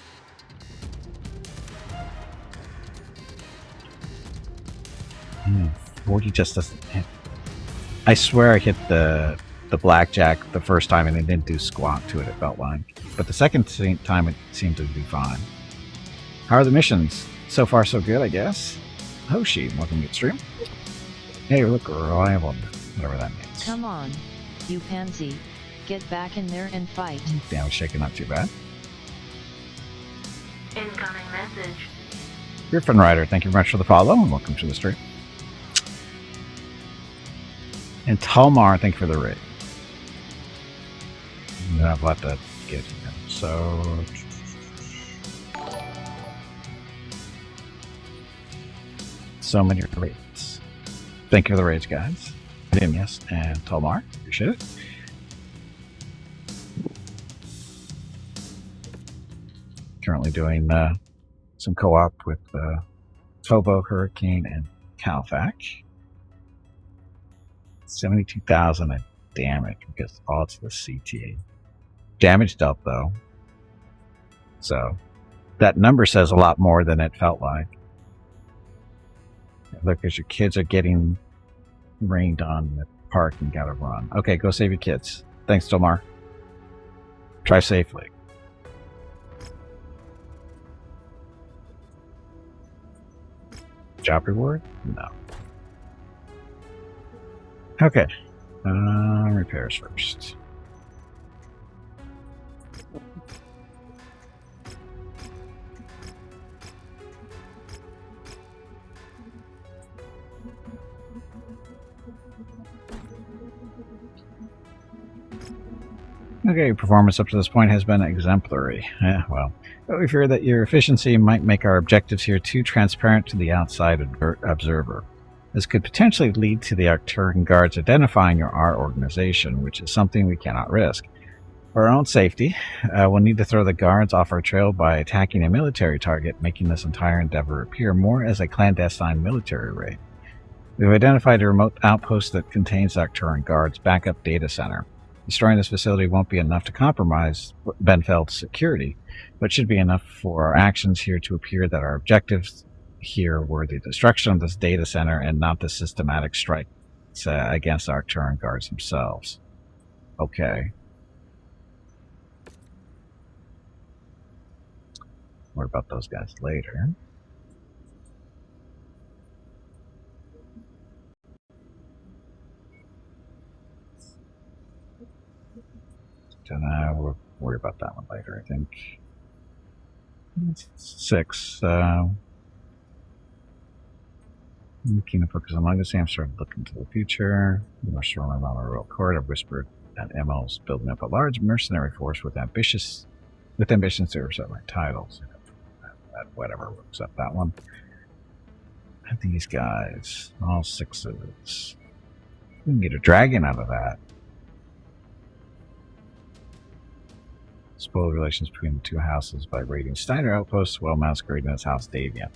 40 just doesn't hit. I swear I hit the blackjack the first time and it didn't do squat to it, it felt like. But the second time it seemed to be fine. How are the missions? So far so good, I guess. Hoshi, welcome to the stream. Hey, look, reliable. Whatever that means. Come on, you pansy. Get back in there and fight. Damage shaking, not too bad. Incoming message. Griffin Rider, thank you very much for the follow and welcome to the stream. And Talmar, thank you for the raid. I've let that get here. So. So many raids. Thank you for the raids, guys. Yes, and Talmar, appreciate it. Currently doing some co-op with Tobo, Hurricane, and Calfac. 72,000 in damage because all to the CTA. Damage dealt though. So that number says a lot more than it felt like. Look, as your kids are getting rained on in the park and gotta run. Okay, go save your kids. Thanks, Tomar. Try safely. Job reward? No. Okay. Repairs first. Okay, performance up to this point has been exemplary. Yeah, well, but we fear that your efficiency might make our objectives here too transparent to the outside observer. This could potentially lead to the Arcturian guards identifying our organization, which is something we cannot risk. For our own safety, we'll need to throw the guards off our trail by attacking a military target, making this entire endeavor appear more as a clandestine military raid. We've identified a remote outpost that contains the Arcturian guards' backup data center. Destroying this facility won't be enough to compromise Benfeld's security, but should be enough for our actions here to appear that our objectives here were the destruction of this data center and not the systematic strikes against the Arcturian guards themselves. Okay. Worry about those guys later. We'll worry about that one later, I think. 6. Keen to focus on legacy. I'm starting to look into the future. We must remember on our royal court. I've whispered that ML's building up a large mercenary force with ambitions to usurp my titles. Whatever, we'll accept that one. And these guys, all 6s. We can get a dragon out of that. Spoil relations between the two houses by raiding Steiner outposts while masquerading as House Davian.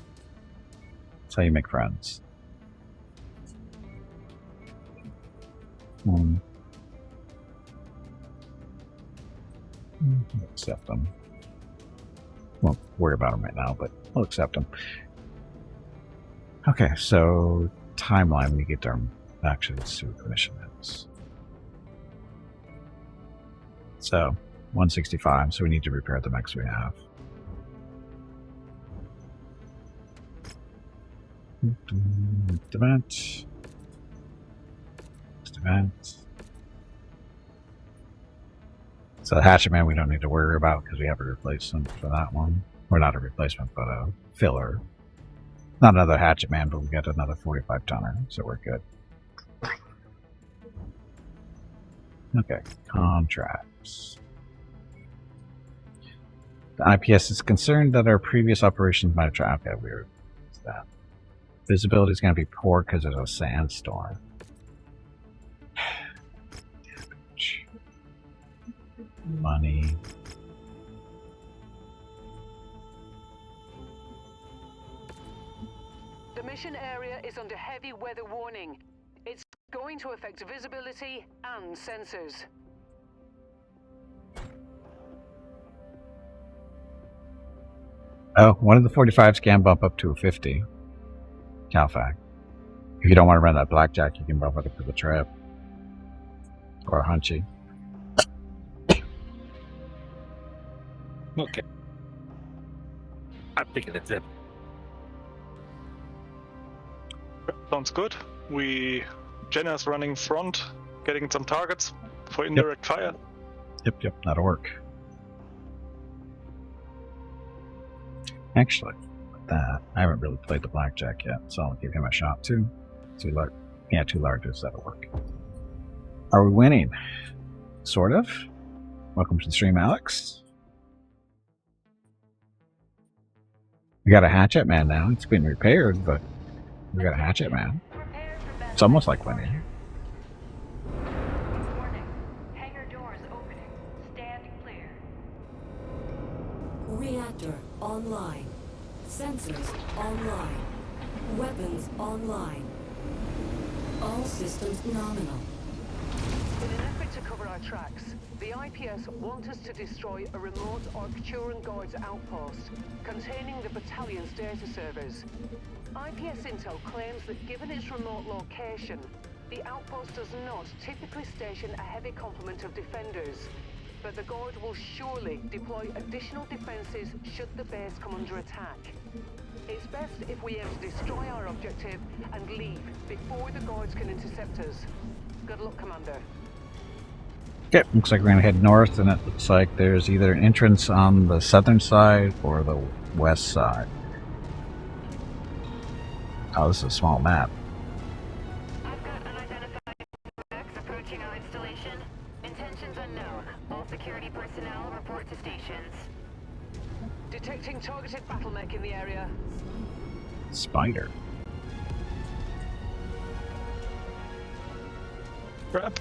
That's how you make friends. Accept them. Won't worry about them right now, but we'll accept them. Okay, so timeline, we get our actions to the mission is. So 165, so we need to repair the mechs we have. Event. Event. So the Hatchet Man we don't need to worry about because we have a replacement for that one. Or not a replacement, but a filler. Not another Hatchet Man, but we got another 45 tonner, so we're good. Okay, contracts. The IPS is concerned that our previous operations might have tried. Okay, weird. What's that? Visibility is going to be poor because there's a sandstorm. Damage. Money. The mission area is under heavy weather warning. It's going to affect visibility and sensors. Oh, one of the 45s can bump up to a 50. Calfac. If you don't want to run that blackjack, you can bump it up to the trip. Or a hunchy. Okay. I'm picking it up. Sounds good. Jenna's running front, getting some targets for indirect fire. Yep, that'll work. Actually, with that, I haven't really played the blackjack yet, so I'll give him a shot too. Two larges, that'll work. Are we winning? Sort of. Welcome to the stream, Alex. We got a hatchet man now. It's been repaired, but we got a hatchet man. It's almost like winning. Warning. Hangar doors opening. Stand clear. Reactor online. Sensors online. Weapons online. All systems nominal. In an effort to cover our tracks, the IPS want us to destroy a remote Arcturan Guards outpost containing the battalion's data servers. IPS intel claims that given its remote location, the outpost does not typically station a heavy complement of defenders, but the Guard will surely deploy additional defenses should the base come under attack. It's best if we aim to destroy our objective and leave before the Guards can intercept us. Good luck, Commander. Okay, looks like we're going to head north, and it looks like there's either an entrance on the southern side or the west side. Oh, this is a small map. I've got unidentified suspects approaching our installation. Intentions unknown. All security personnel report to stations. Detecting targeted battle mech in the area. Spider. Grab.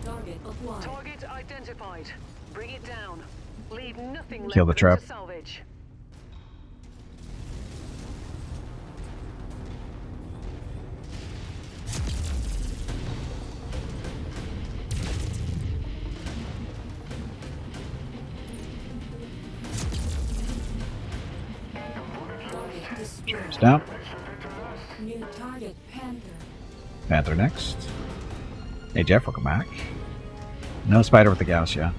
Target applied. Target identified. Bring it down. Leave nothing Kill the left trap. to salvage. Target destroyed. It's down. New target Panther. Panther next. Hey Jeff, welcome back. No spider with the Gauss yet.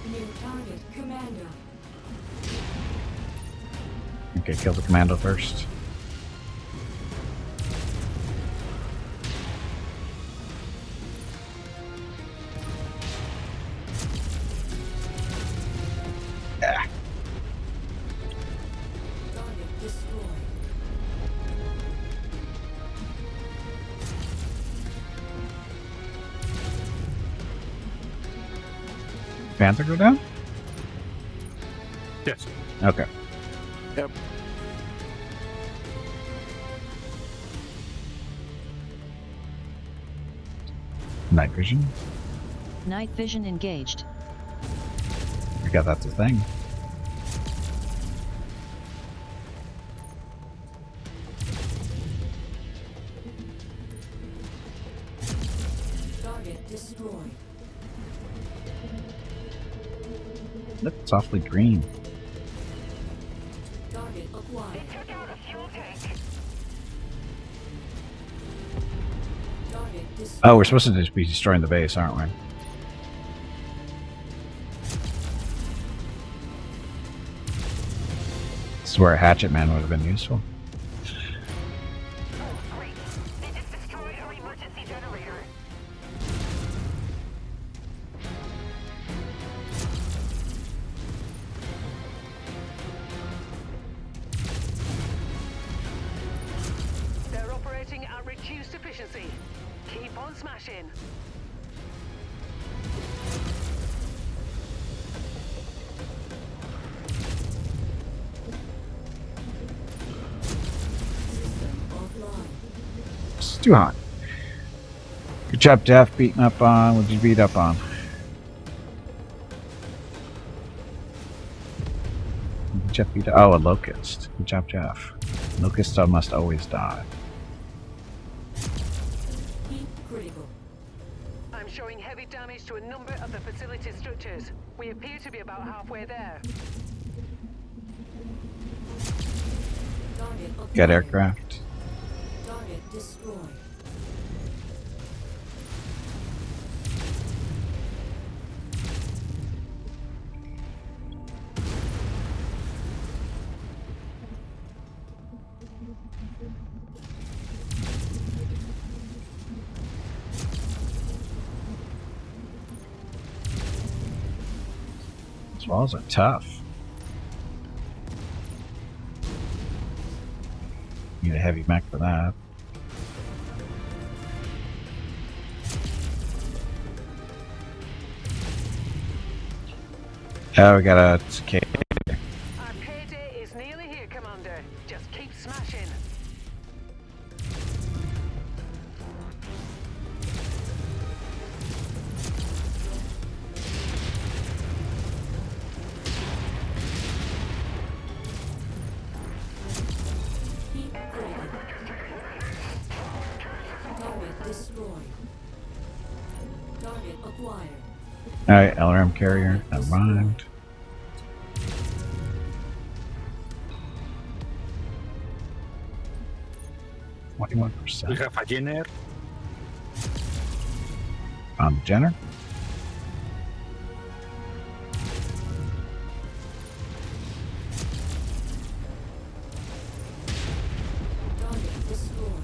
New target Commando. Okay, kill the commando first. Ah. Target destroyed. Panther go down? Yes. Okay. Yep. Night vision. Night vision engaged. I got that's a thing. Target destroyed. Look, it's awfully green. Target acquired. Took out a fuel tank. Target destroyed. Oh, we're supposed to just be destroying the base, aren't we? This is where a hatchet man would have been useful. Great. They just destroyed our emergency generator. boost efficiency. Keep on smashing. It's too hot. Good job, Jeff. Beating up on. What'd you beat up on? Jeff beat. Oh, a locust. Good job, Jeff. Locusts must always die. I'm showing heavy damage to a number of the facility structures. We appear to be about halfway there. Got aircraft. Target destroyed. These walls are tough. Need a heavy mech for that. Oh, we got a cicada. Our payday is nearly here, Commander. Just keep smashing. Keep critical. Target destroyed. Target acquired. Alright, LRM carrier. Never mind. We 21% have a Jenner. on the Jenner. Target destroyed.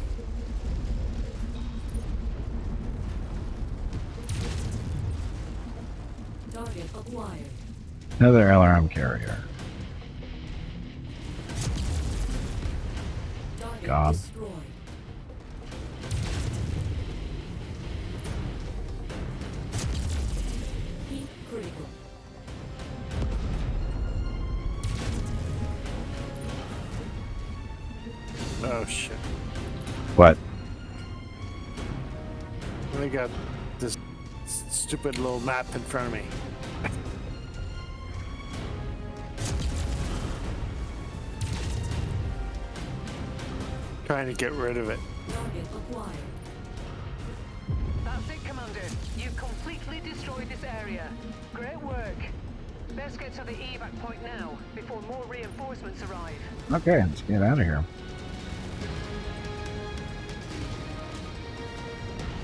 Target acquired. Another LRM carrier. Target God. destroyed. Keep critical. Oh shit. What? I got this stupid little map in front of me. Trying to get rid of it. Target acquired. That's it, Commander. You've completely destroyed this area. Great work. Best get to the evac point now, before more reinforcements arrive. Okay, let's get out of here.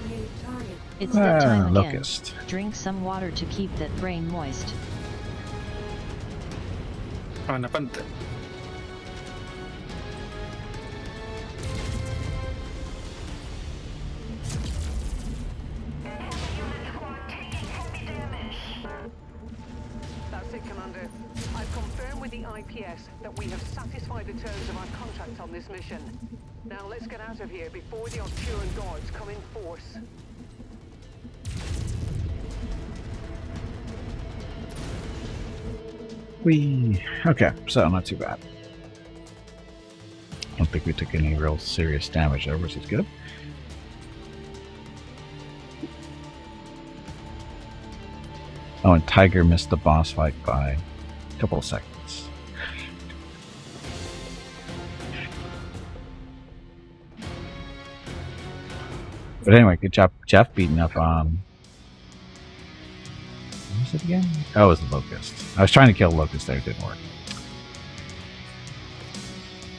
New target. It's that time again. Locust. Drink some water to keep that brain moist. Anapante. That's it, Commander. I've confirmed with the IPS that we have satisfied the terms of our contract on this mission. Now let's get out of here before the Arcturan guards come in force. Okay, so not too bad. I don't think we took any real serious damage there, which is good. Oh, and Tiger missed the boss fight by a couple of seconds. But anyway, good job, Jeff, beating up on... What was it again? Oh, it was the Locust. I was trying to kill Locust there, it didn't work.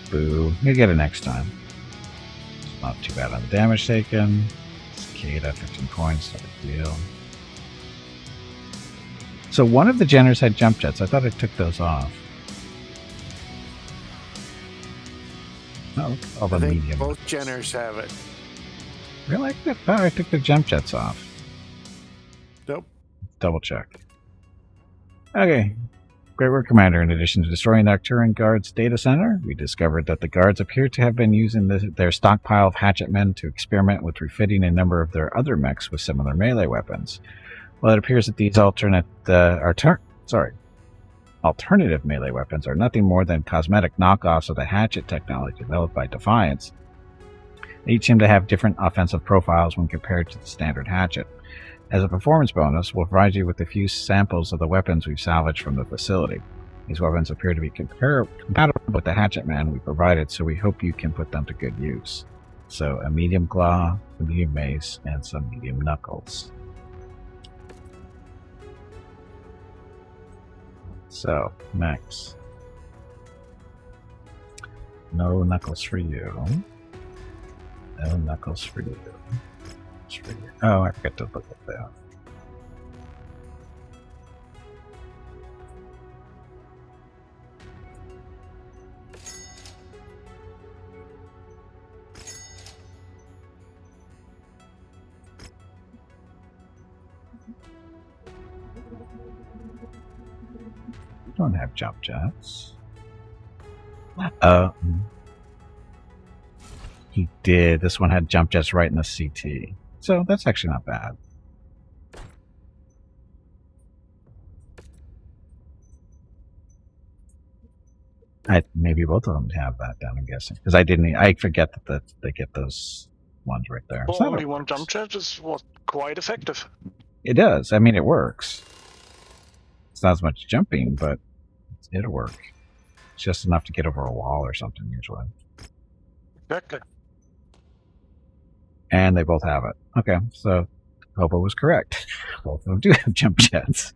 Boo. You'll get it next time. It's not too bad on the damage taken. Cicada, 15 points, not a big deal. So one of the Jenners had jump jets. I thought I took those off. Oh, all the I think medium. both Jenners have it. Really? I thought I took the jump jets off. Nope. Double check. Okay. Great work, Commander. In addition to destroying the Arcturian Guard's data center, we discovered that the guards appear to have been using their stockpile of hatchet men to experiment with refitting a number of their other mechs with similar melee weapons. While it appears that these alternative melee weapons are nothing more than cosmetic knockoffs of the hatchet technology developed by Defiance, they each seem to have different offensive profiles when compared to the standard hatchet. As a performance bonus, we'll provide you with a few samples of the weapons we've salvaged from the facility. These weapons appear to be compatible with the hatchet man we provided, so we hope you can put them to good use. So, a medium claw, a medium mace, and some medium knuckles. So, next. No knuckles for you. No knuckles for you. Oh, I forgot to look at that. You don't have jump jets. He did. This one had jump jets right in the CT. So that's actually not bad. Maybe both of them have that down, I'm guessing. Because I forget that they get those ones right there. Well, So only one jump jet is quite effective. It does. I mean, it works. It's not as much jumping, but it'll work. It's just enough to get over a wall or something, usually. Exactly. And they both have it. Okay, so Hobo was correct. Both of them do have jump jets.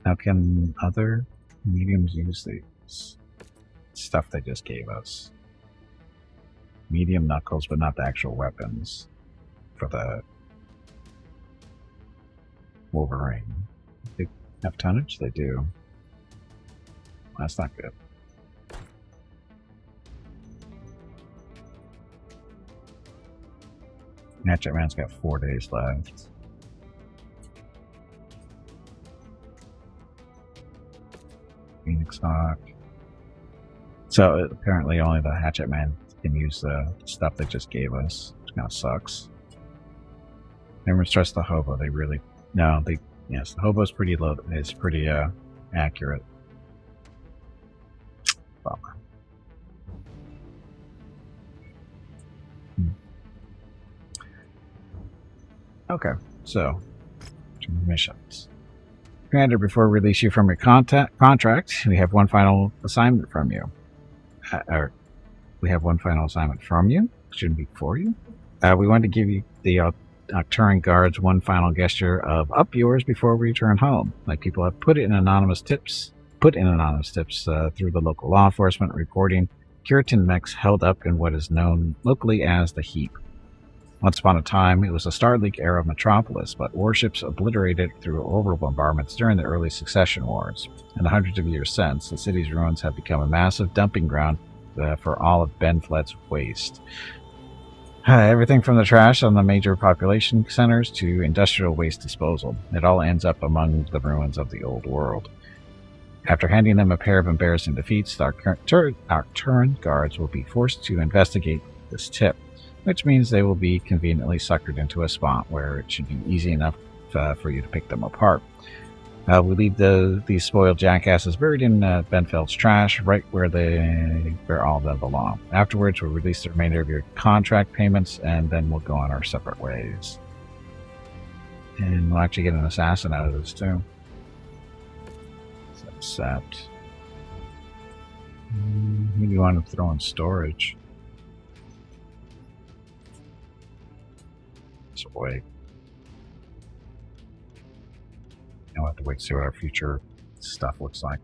Now, can other mediums use these? Stuff they just gave us. Medium knuckles, but not the actual weapons for the Wolverine. They have tonnage? They do. That's not good. Hatchet Man's got 4 days left. Phoenix Hawk. So apparently only the Hatchet Man can use the stuff they just gave us, which kind of sucks. Never trust the Hobo. They really yes, the Hobo's pretty low. It's pretty accurate. Bummer. Okay, so missions. Commander, before we release you from your contract, we have one final assignment from you. We have one final assignment from you. Shouldn't be for you. We want to give you the Arcturian Guards one final gesture of up yours before we return home. Like people have put in anonymous tips through the local law enforcement reporting Curitan mechs held up in what is known locally as the Heap. Once upon a time, it was a Starleak era metropolis, but warships obliterated it through orbital bombardments during the early succession wars. In the hundreds of years since, the city's ruins have become a massive dumping ground for all of Benflet's waste. Everything from the trash on the major population centers to industrial waste disposal. It all ends up among the ruins of the old world. After handing them a pair of embarrassing defeats, the Arcturian Guards will be forced to investigate this tip, which means they will be conveniently suckered into a spot where it should be easy enough for you to pick them apart. We leave these spoiled jackasses buried in Benfeld's trash, right where all of them belong. Afterwards, we'll release the remainder of your contract payments, and then we'll go on our separate ways. And we'll actually get an assassin out of this, too. Accept. Maybe you want to throw in storage. So wait. I'll have to wait to see what our future stuff looks like.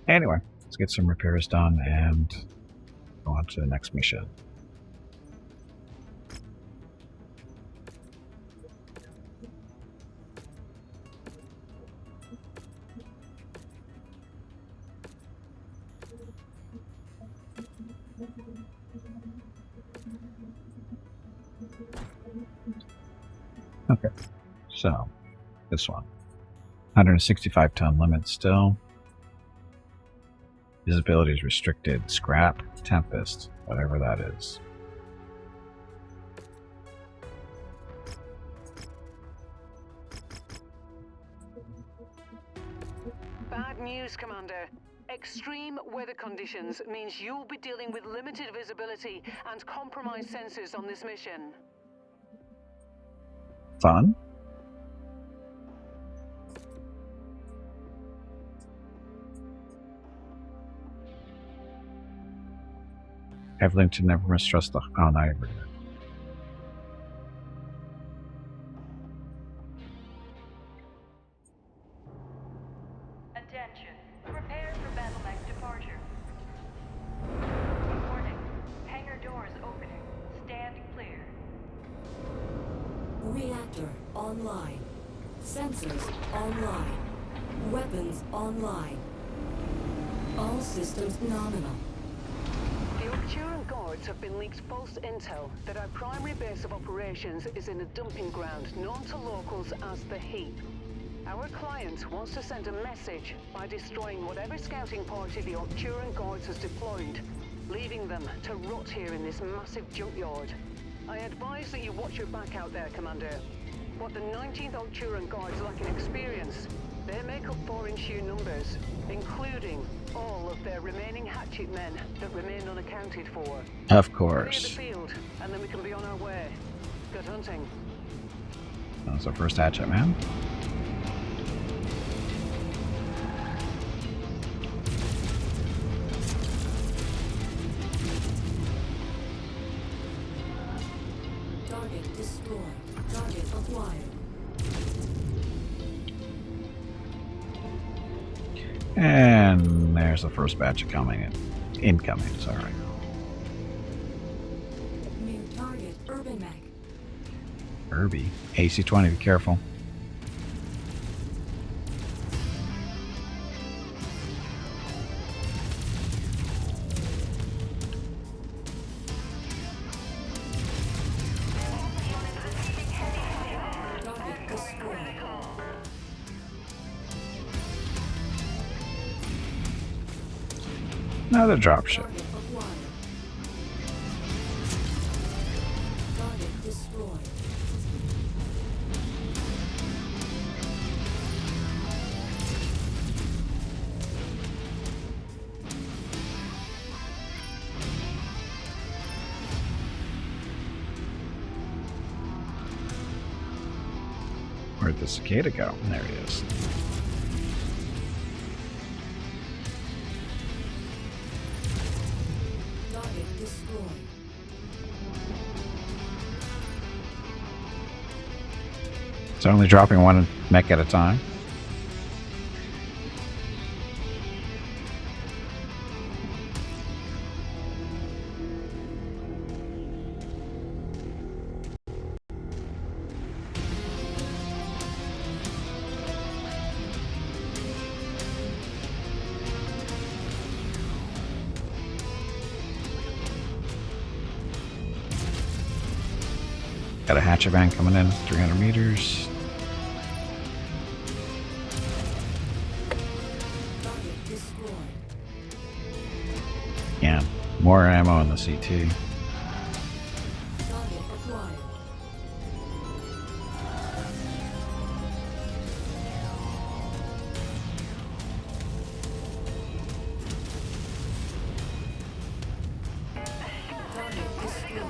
Anyway, let's get some repairs done and go on to the next mission. Okay, so this one. 165 ton limit still. Visibility is restricted. Scrap, Tempest, whatever that is. Bad news, Commander. Extreme weather conditions means you'll be dealing with limited visibility and compromised sensors on this mission. Fun. I've learned to never mistrust the ivory. Attention. Prepare for battle mech departure. Warning. Hangar doors opening. Stand clear. Reactor online. Sensors online. Weapons online. All systems nominal. The Arcturan guards have been leaked false intel that our primary base of operations is in a dumping ground known to locals as the Heap. Our client wants to send a message by destroying whatever scouting party the Arcturan guards has deployed, leaving them to rot here in this massive junkyard. I advise that you watch your back out there, Commander. What the 19th Arcturan guards lack in experience, they make up for in sheer numbers, including all of their remaining hatchet men that remain unaccounted for. Of Clear course. the field, and then we can be on our way. Good hunting. That was our first hatchet man. Target destroyed. Target acquired. And there's the first batch coming in. Incoming, sorry. New target urban mech. Herbie. AC-20, be careful. Target destroyed. Another dropship. Target acquired. Target destroyed. Where'd the cicada go? There he is. Target destroyed. It's only dropping one mech at a time. Got a hatchet van coming in, 300 meters. Target destroyed. Yeah, more ammo in the CT. Target acquired. Target destroyed.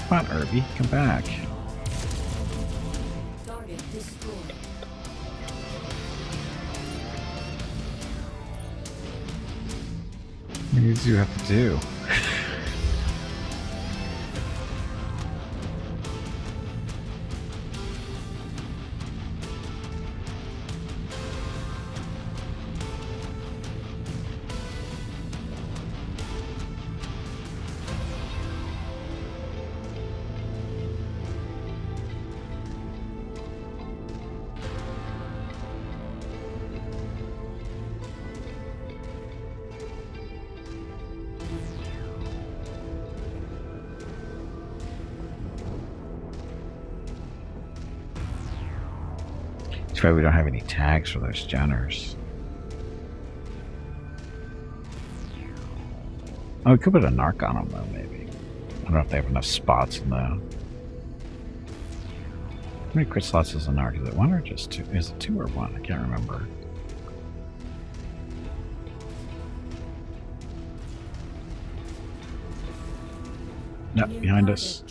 Come on, Herbie, come back. Target destroyed. What do you have to do? Too bad we don't have any tags for those Jenners. Oh, we could put a narc on them, though, maybe. I don't know if they have enough spots in the... How many crit slots is a narc? Is it one or just two? Is it two or one? I can't remember. No, behind us.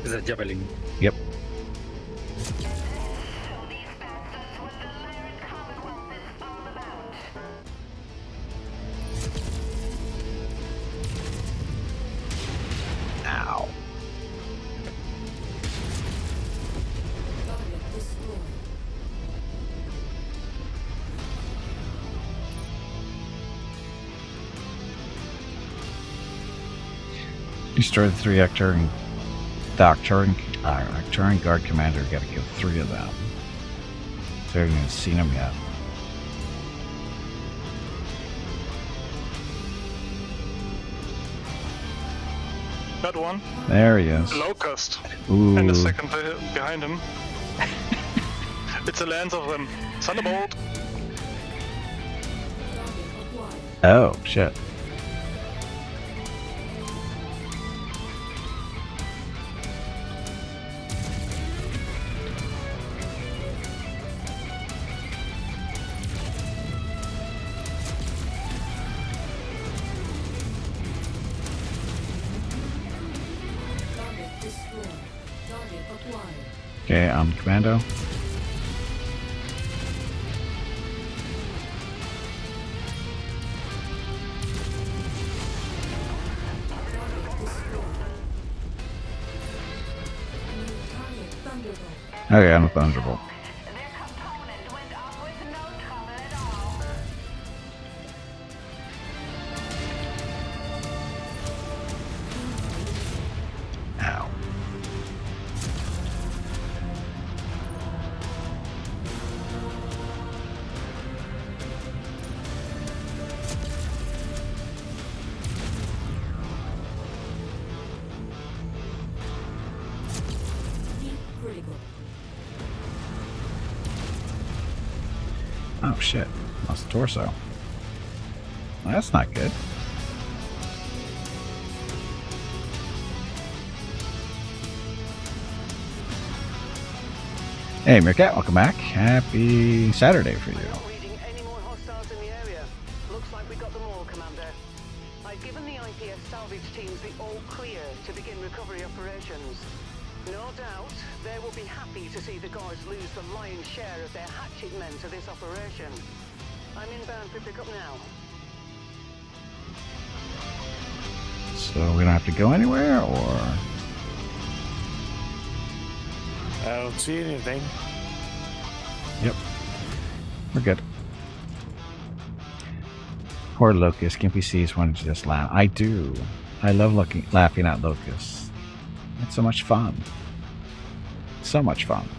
Is a javelin. Yep. Ow. Destroy the 3 Arcturian. The Arcturian Guard Commander got to kill 3 of them. So I haven't even seen them yet. Got one. There he is. Locust. Ooh. And a second behind him. It's a lance of them. Thunderbolt. Oh, shit. Okay, I'm commando. Okay, I'm a Thunderbolt. Ow. Oh shit, lost the torso. Well, that's not good. Hey Meerkat, welcome back. Happy Saturday for you. I'm not reading any more hostiles in the area. Looks like we got them all, Commander. I've given the IPS salvage teams the all clear to begin recovery operations. No doubt, they will be happy to see the guards lose the lion's share of their hatchet men to this operation. I'm inbound for pickup now. So we don't have to go anywhere, or? I don't see anything. Yep. We're good. Poor Locust. Gimpy Seas wanted to just laugh. I do. I love laughing at Locust. It's so much fun. So much fun.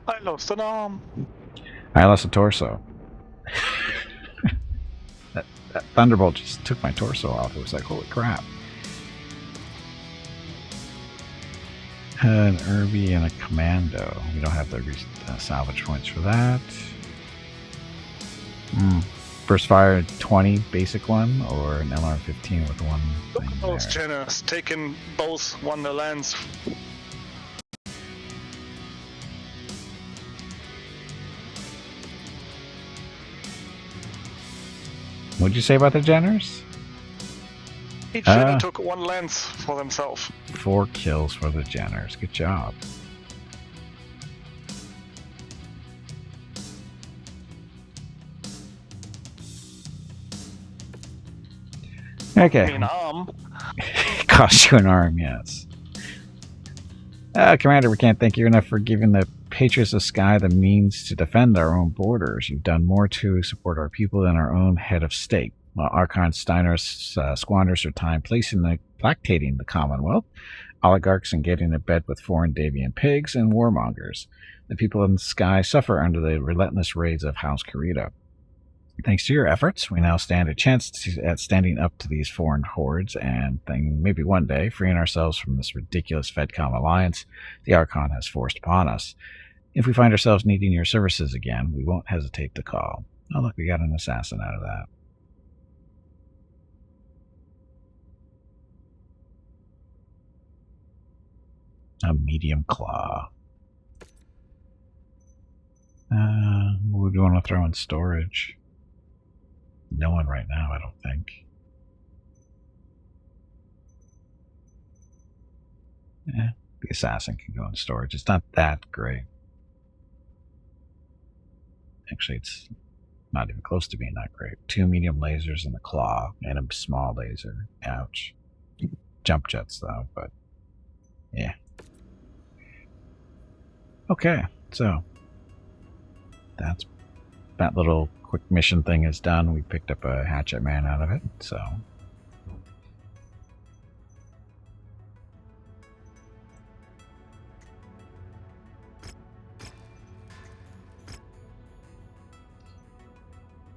I lost an arm. I lost a torso. that Thunderbolt just took my torso off. It was like, holy crap. An Irby and a Commando. We don't have the salvage points for that. Burst fire 20 basic one, or an LR15 with one Look thing at those there. Jenners taking both Wonderlands. What'd you say about the Jenners? Each Jenner took 1 lance for themselves. 4 kills for the Jenners. Good job. Okay. An arm. Cost you an arm, yes. Commander, we can't thank you enough for giving the Patriots of Sky the means to defend our own borders. You've done more to support our people than our own head of state. While Archon Steiner squanders her time plactating the Commonwealth, oligarchs and getting in bed with foreign Davian pigs and warmongers, the people in the sky suffer under the relentless raids of House Kurita. Thanks to your efforts, we now stand a chance at standing up to these foreign hordes and then maybe one day freeing ourselves from this ridiculous FedCom alliance the Archon has forced upon us. If we find ourselves needing your services again, we won't hesitate to call. Oh, look, we got an assassin out of that. A medium claw. What do you want to throw in storage? No one right now, I don't think. The assassin can go in storage. It's not that great. Actually, it's not even close to being that great. 2 medium lasers in the claw and a small laser. Ouch. Jump jets, though, but yeah. Okay, so that little quick mission thing is done. We picked up a hatchet man out of it, so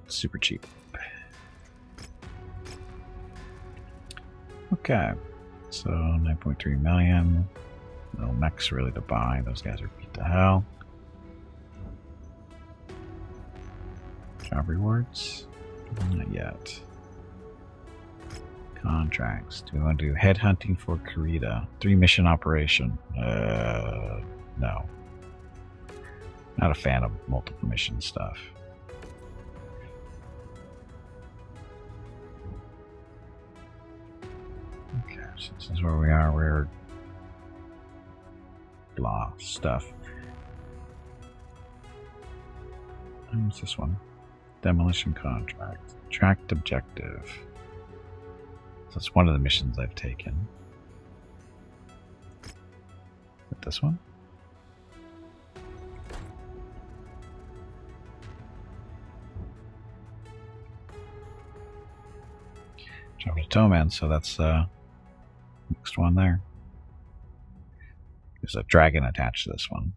super cheap. Okay, so 9.3 million. No mechs really to buy. Those guys are beat to hell. Job rewards? Not yet. Contracts. Do we want to do headhunting for Kurita? 3 mission operation. No. Not a fan of multiple mission stuff. Okay, so this is where we are. We're blah stuff. And what's this one? Demolition contract. Tracked objective. So it's one of the missions I've taken. But this one? Jump to Towman, so that's next one there. There's a dragon attached to this one.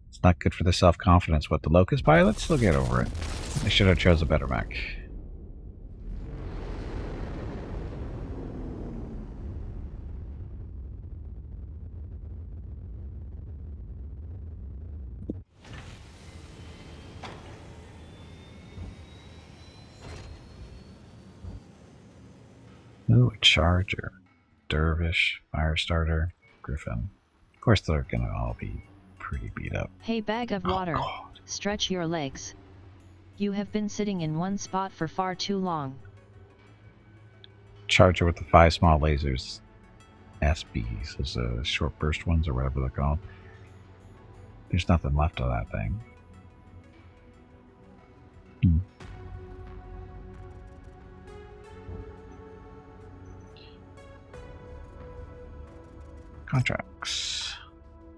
It's not good for the self-confidence. But the Locust pilots, they'll get over it. They should have chose a better mech. Ooh, a Charger. Dervish, Firestarter, Griffin. Of course they're gonna all be pretty beat up. Hey, bag of water, stretch your legs. You have been sitting in one spot for far too long. Charger with the 5 small lasers. SBs, those short burst ones or whatever they're called. There's nothing left of that thing. Contracts.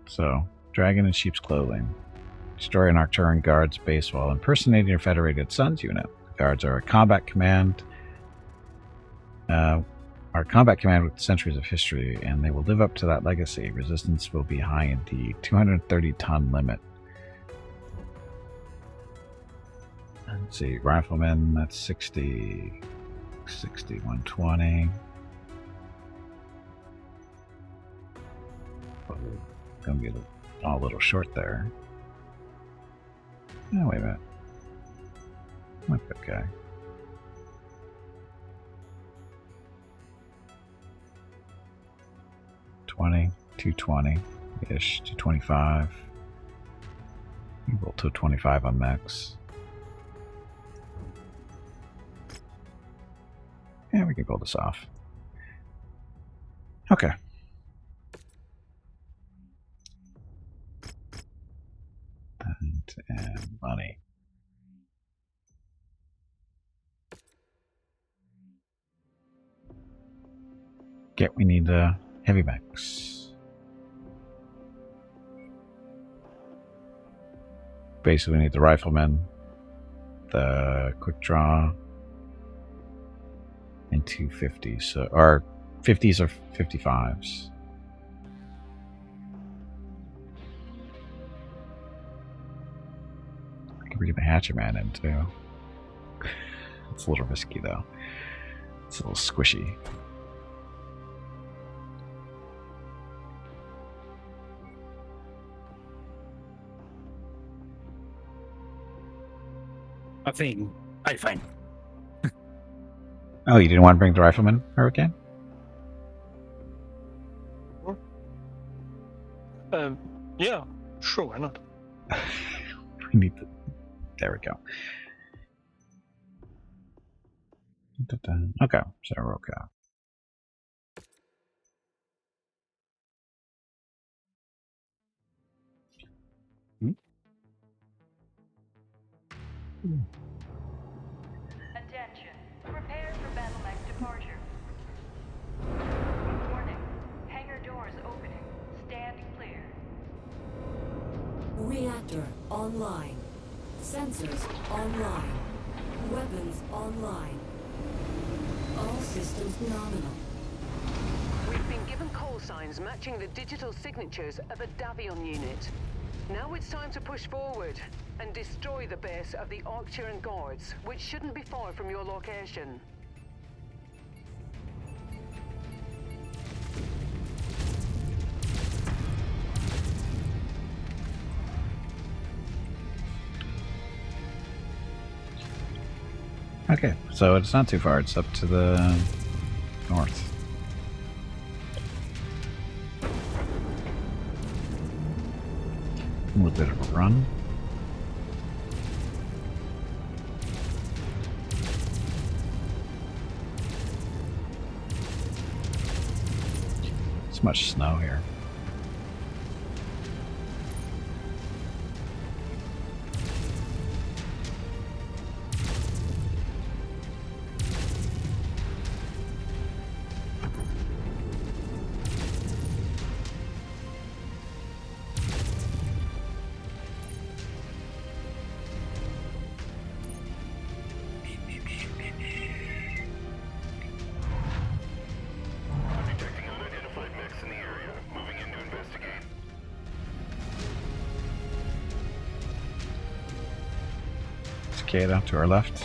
So, Dragon in Sheep's Clothing. Destroy an Arcturian guard's base while impersonating a Federated Suns unit. The guards are a combat command. Our combat command with centuries of history, and they will live up to that legacy. Resistance will be high indeed. 230-ton limit. Let's see, Rifleman, that's 60. 60, 120. Gonna be a little short there. Oh, wait a minute. Might be okay. $20, 220-ish, 225. Roll 225 on max. Yeah, we can pull this off. Okay. And money. We need heavy mechs. Basically, we need the riflemen, the quick draw, and 250s. So, or 50s or 55s. – bringing the Hatchet Man in too. It's a little risky though. It's a little squishy. I think I fine. Oh, you didn't want to bring the Rifleman, Hurricane? Yeah, sure, why not? We need to. There we go. Okay, so we're okay. Attention. Prepare for battle mech departure. Warning. Hangar doors opening. Stand clear. Reactor online. Sensors online. Weapons online. All systems nominal. We've been given call signs matching the digital signatures of a Davion unit. Now it's time to push forward and destroy the base of the Arcturian guards, which shouldn't be far from your location. Okay, so it's not too far. It's up to the north. A little bit of a run. It's much snow here. Cicada to our left.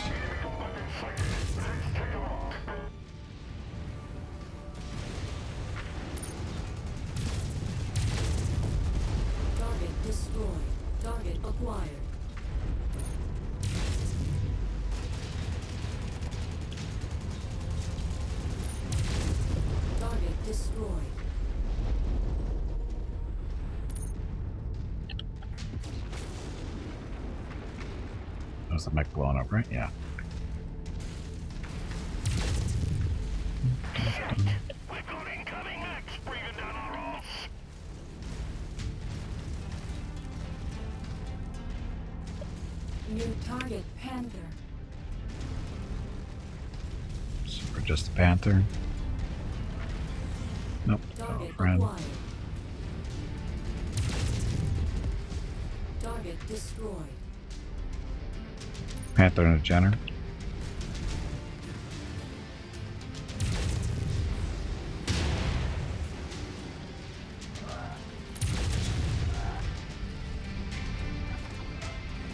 Target destroyed. Target acquired. Target destroyed. Was the mech blowing up, right? Yeah. We've got incoming mechs breathing down our arse. New target Panther. Super just a Panther. Nope. Target friend. acquired. Target destroyed. Panther and a Jenner.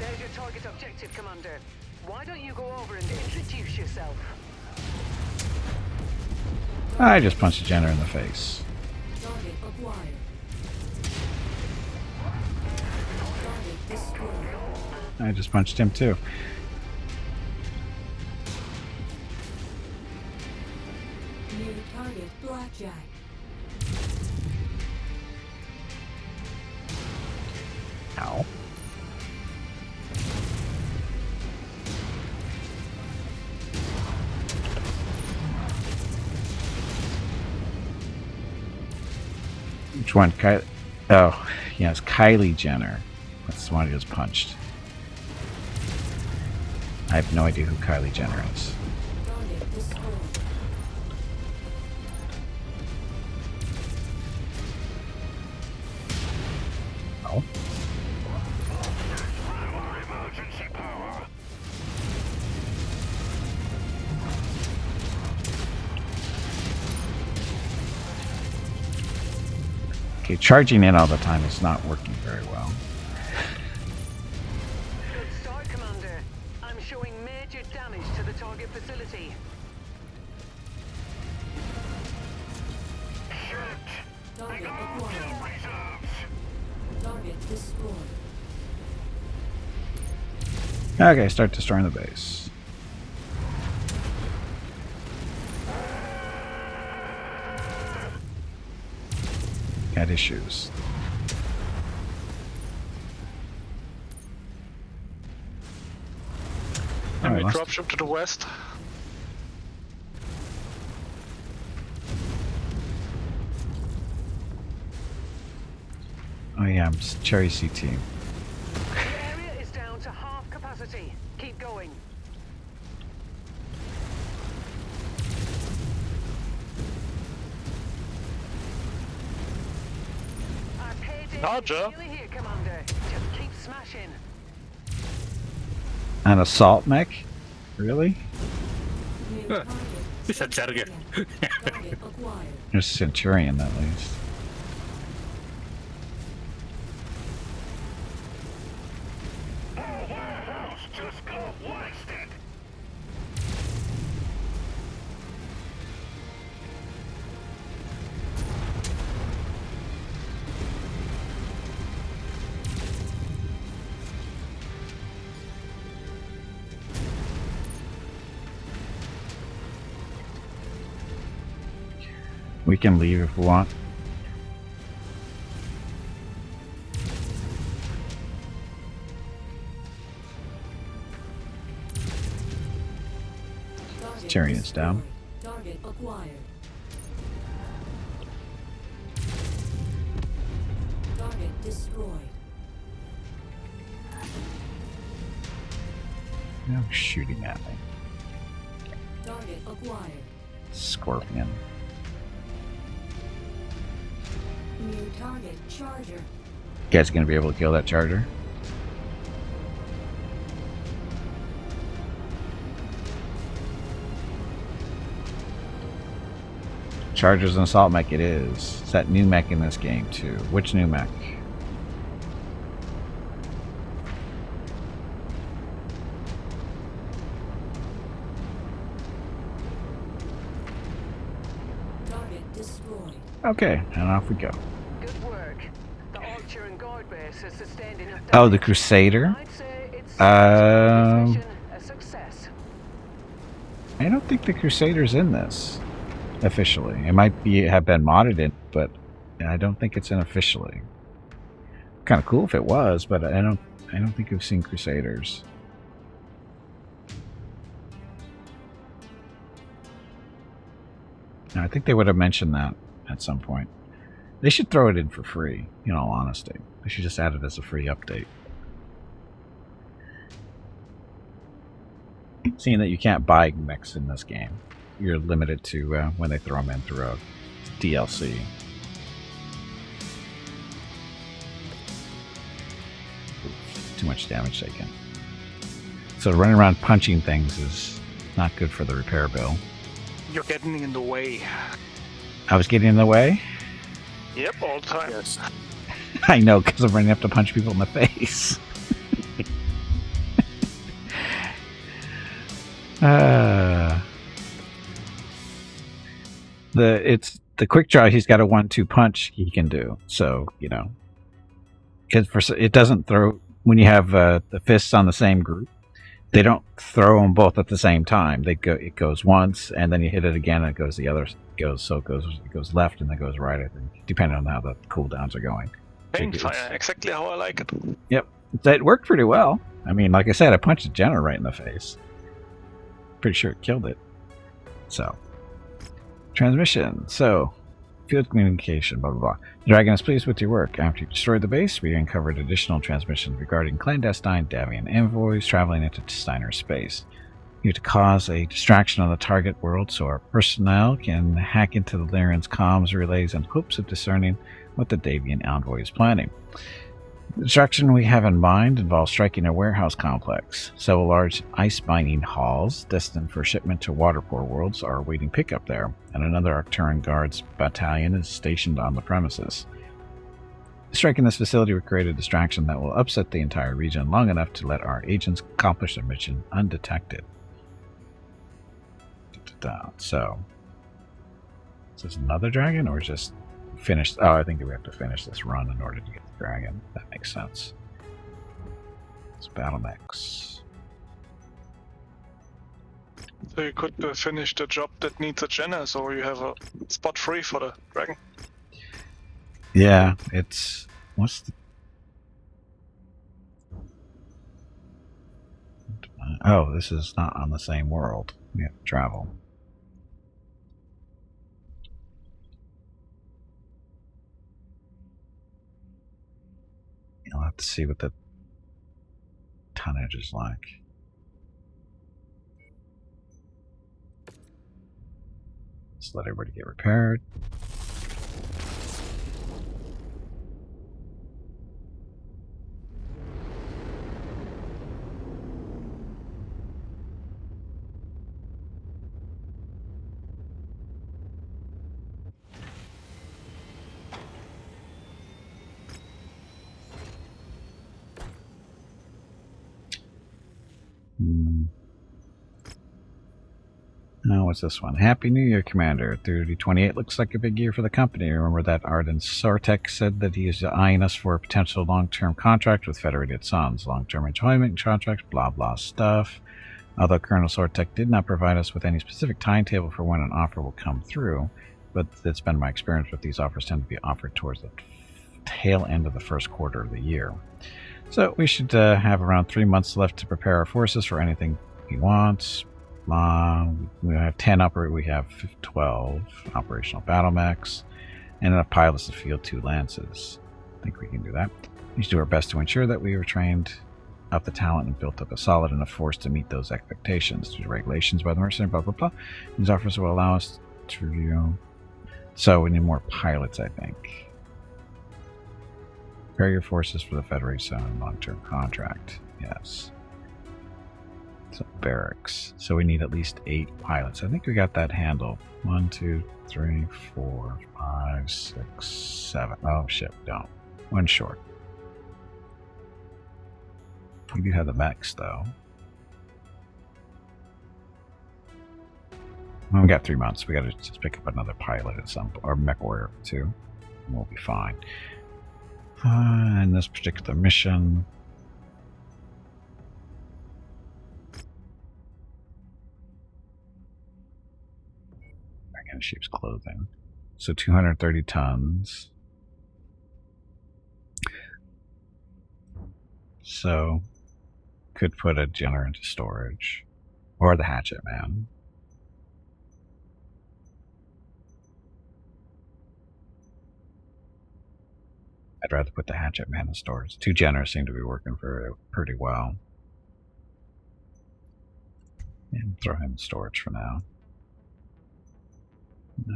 There's your target objective, Commander. Why don't you go over and introduce yourself? I just punched a Jenner in the face. Target acquired. Target destroyed. I just punched him too. New target Blackjack. Ow. Which one? Oh, yes, Kylie Jenner. That's the one who just punched. I have no idea who Kylie Jenner is. Target destroyed. Oh. Emergency power. Okay, charging in all the time is not working very well. Good start, Commander. Major damage to the target facility. Target acquired. Target destroyed. Okay, start destroying the base. Got issues. Enemy lost- dropship to the west. Oh yeah, I'm Cherry CT. The area is down to half capacity. Keep going. Our payday is Roger. nearly here, Commander. Just keep smashing. An assault mech? Really? New Huh. target. It's a target. Target acquired. There's a Centurion at least. Warehouse just got blasted. We can leave if we want. Target Tyrion is down. destroyed. Target acquired. Target destroyed. No shooting at me. Target acquired. Scorpion. New target charger. You guys gonna be able to kill that charger? Charger's an assault mech, it is. It's that new mech in this game too. Which new mech? Target destroyed. Okay, and off we go. Good work. The Archer and Guard base has sustained enough damage. Oh, the Crusader? I'd say it's Um, a success. I don't think the Crusader's in this officially. It might be have been modded in, but I don't think it's in officially. Kind of cool if it was, but I don't think we've seen Crusaders. No, I think they would have mentioned that at some point. They should throw it in for free, in all honesty. They should just add it as a free update. Seeing that you can't buy mechs in this game, you're limited to when they throw them in through a DLC. Oof, too much damage taken. So running around punching things is not good for the repair bill. You're getting in the way. I was getting in the way? Yep, all the time. Yes. I know, because I'm running up to punch people in the face. The quick draw. He's got a 1-2 punch he can do. So because it doesn't throw when you have the fists on the same group. They don't throw them both at the same time. It goes once, and then you hit it again, and it goes the other. It goes left, and then goes right. I think, depending on how the cooldowns are going. Paint fire, exactly how I like it. Yep, it worked pretty well. I mean, like I said, I punched a general right in the face. Pretty sure it killed it. So, transmission. So, field communication, blah, blah, blah. The Dragon is pleased with your work. After you destroyed the base, we uncovered additional transmissions regarding clandestine Davian envoys traveling into Steiner space. You have to cause a distraction on the target world so our personnel can hack into the Lyran's comms relays in hopes of discerning what the Davian envoy is planning. The distraction we have in mind involves striking a warehouse complex. Several large ice mining halls destined for shipment to waterpour worlds are awaiting pickup there, and another Arcturan Guards battalion is stationed on the premises. Striking this facility will create a distraction that will upset the entire region long enough to let our agents accomplish their mission undetected. down. So, is this another dragon or just finished? Oh, I think we have to finish this run in order to get the dragon. That makes sense. It's battle mechs. So you could finish the job that needs a Jenna, so you have a spot free for the dragon. Yeah, it's what's the? Oh, this is not on the same world. We have to travel. You'll have to see what the tonnage is like. Let's let everybody get repaired. Oh, what's this one? Happy New Year, Commander. 3028 looks like a big year for the company. Remember that Arden Sartek said that he is eyeing us for a potential long-term contract with Federated Suns. Long-term employment contracts, blah, blah stuff. Although Colonel Sartek did not provide us with any specific timetable for when an offer will come through, but it's been my experience that these offers tend to be offered towards the tail end of the first quarter of the year. So we should have around 3 months left to prepare our forces for anything he wants. We have 12 operational battle mechs, and enough pilots to field 2 lances. I think we can do that. We should do our best to ensure that we have trained up the talent and built up a solid enough force to meet those expectations. Due to regulations by the Mercenaries, blah blah blah. These offers will allow us to review. So we need more pilots, I think. Prepare your forces for the Federation long-term contract. Yes. So barracks. So we need at least 8 pilots. I think we got that handled. 1, 2, 3, 4, 5, 6, 7. Oh shit, we don't. 1 short. We do have the mechs though. Well, we got 3 months. We gotta just pick up another pilot at some or MechWarrior 2. And we'll be fine. In this particular mission. Dragon sheep's clothing. So 230 tons. So could put a Jenner into storage. Or the Hatchet Man. I'd rather put the Hatchet Man in storage. 2 Jenners seem to be working pretty well. And throw him in storage for now.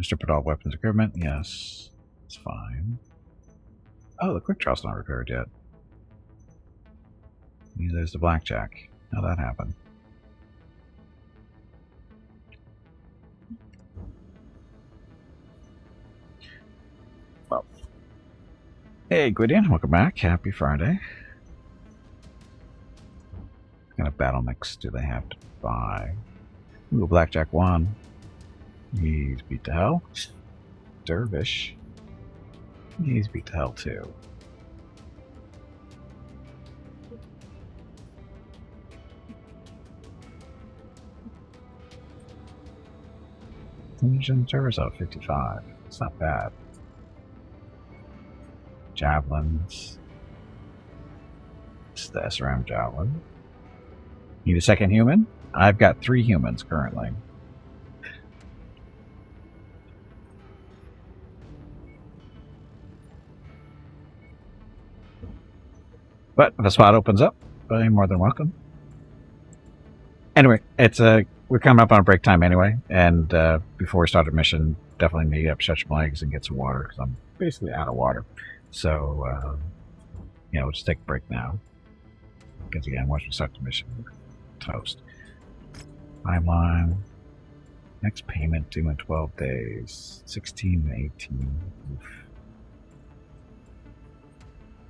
Strip it all weapons equipment. Yes. It's fine. Oh, the quick trial's not repaired yet. There's the blackjack. How'd that happen? Well. Hey, Gwydion, welcome back. Happy Friday. What kind of battle mix do they have to buy? Ooh, Blackjack 1. He's beat to hell. Dervish. He's beat to hell too. Legion servers out 55. It's not bad. Javelins. It's the SRM javelin. Need a second human? I've got 3 humans currently. But if a spot opens up, you're more than welcome. Anyway, we're coming up on break time anyway, and before we start a mission, definitely need to stretch my legs and get some water because I'm basically out of water. So, we'll just take a break now. Because again, once we start the mission, we're toast. Timeline. Next payment due in 12 days. 16 and 18. Oof.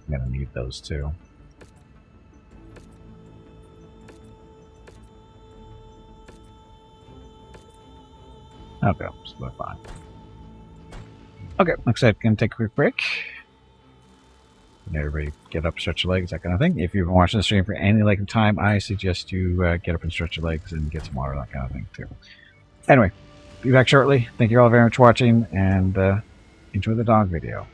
I'm gonna need those too. Okay, so they're fine. Okay, like I said, gonna take a quick break. Everybody get up, stretch your legs, that kind of thing. If you've been watching the stream for any length of time, I suggest you get up and stretch your legs and get some water, that kind of thing too. Anyway, be back shortly. Thank you all very much for watching, and enjoy the dog video.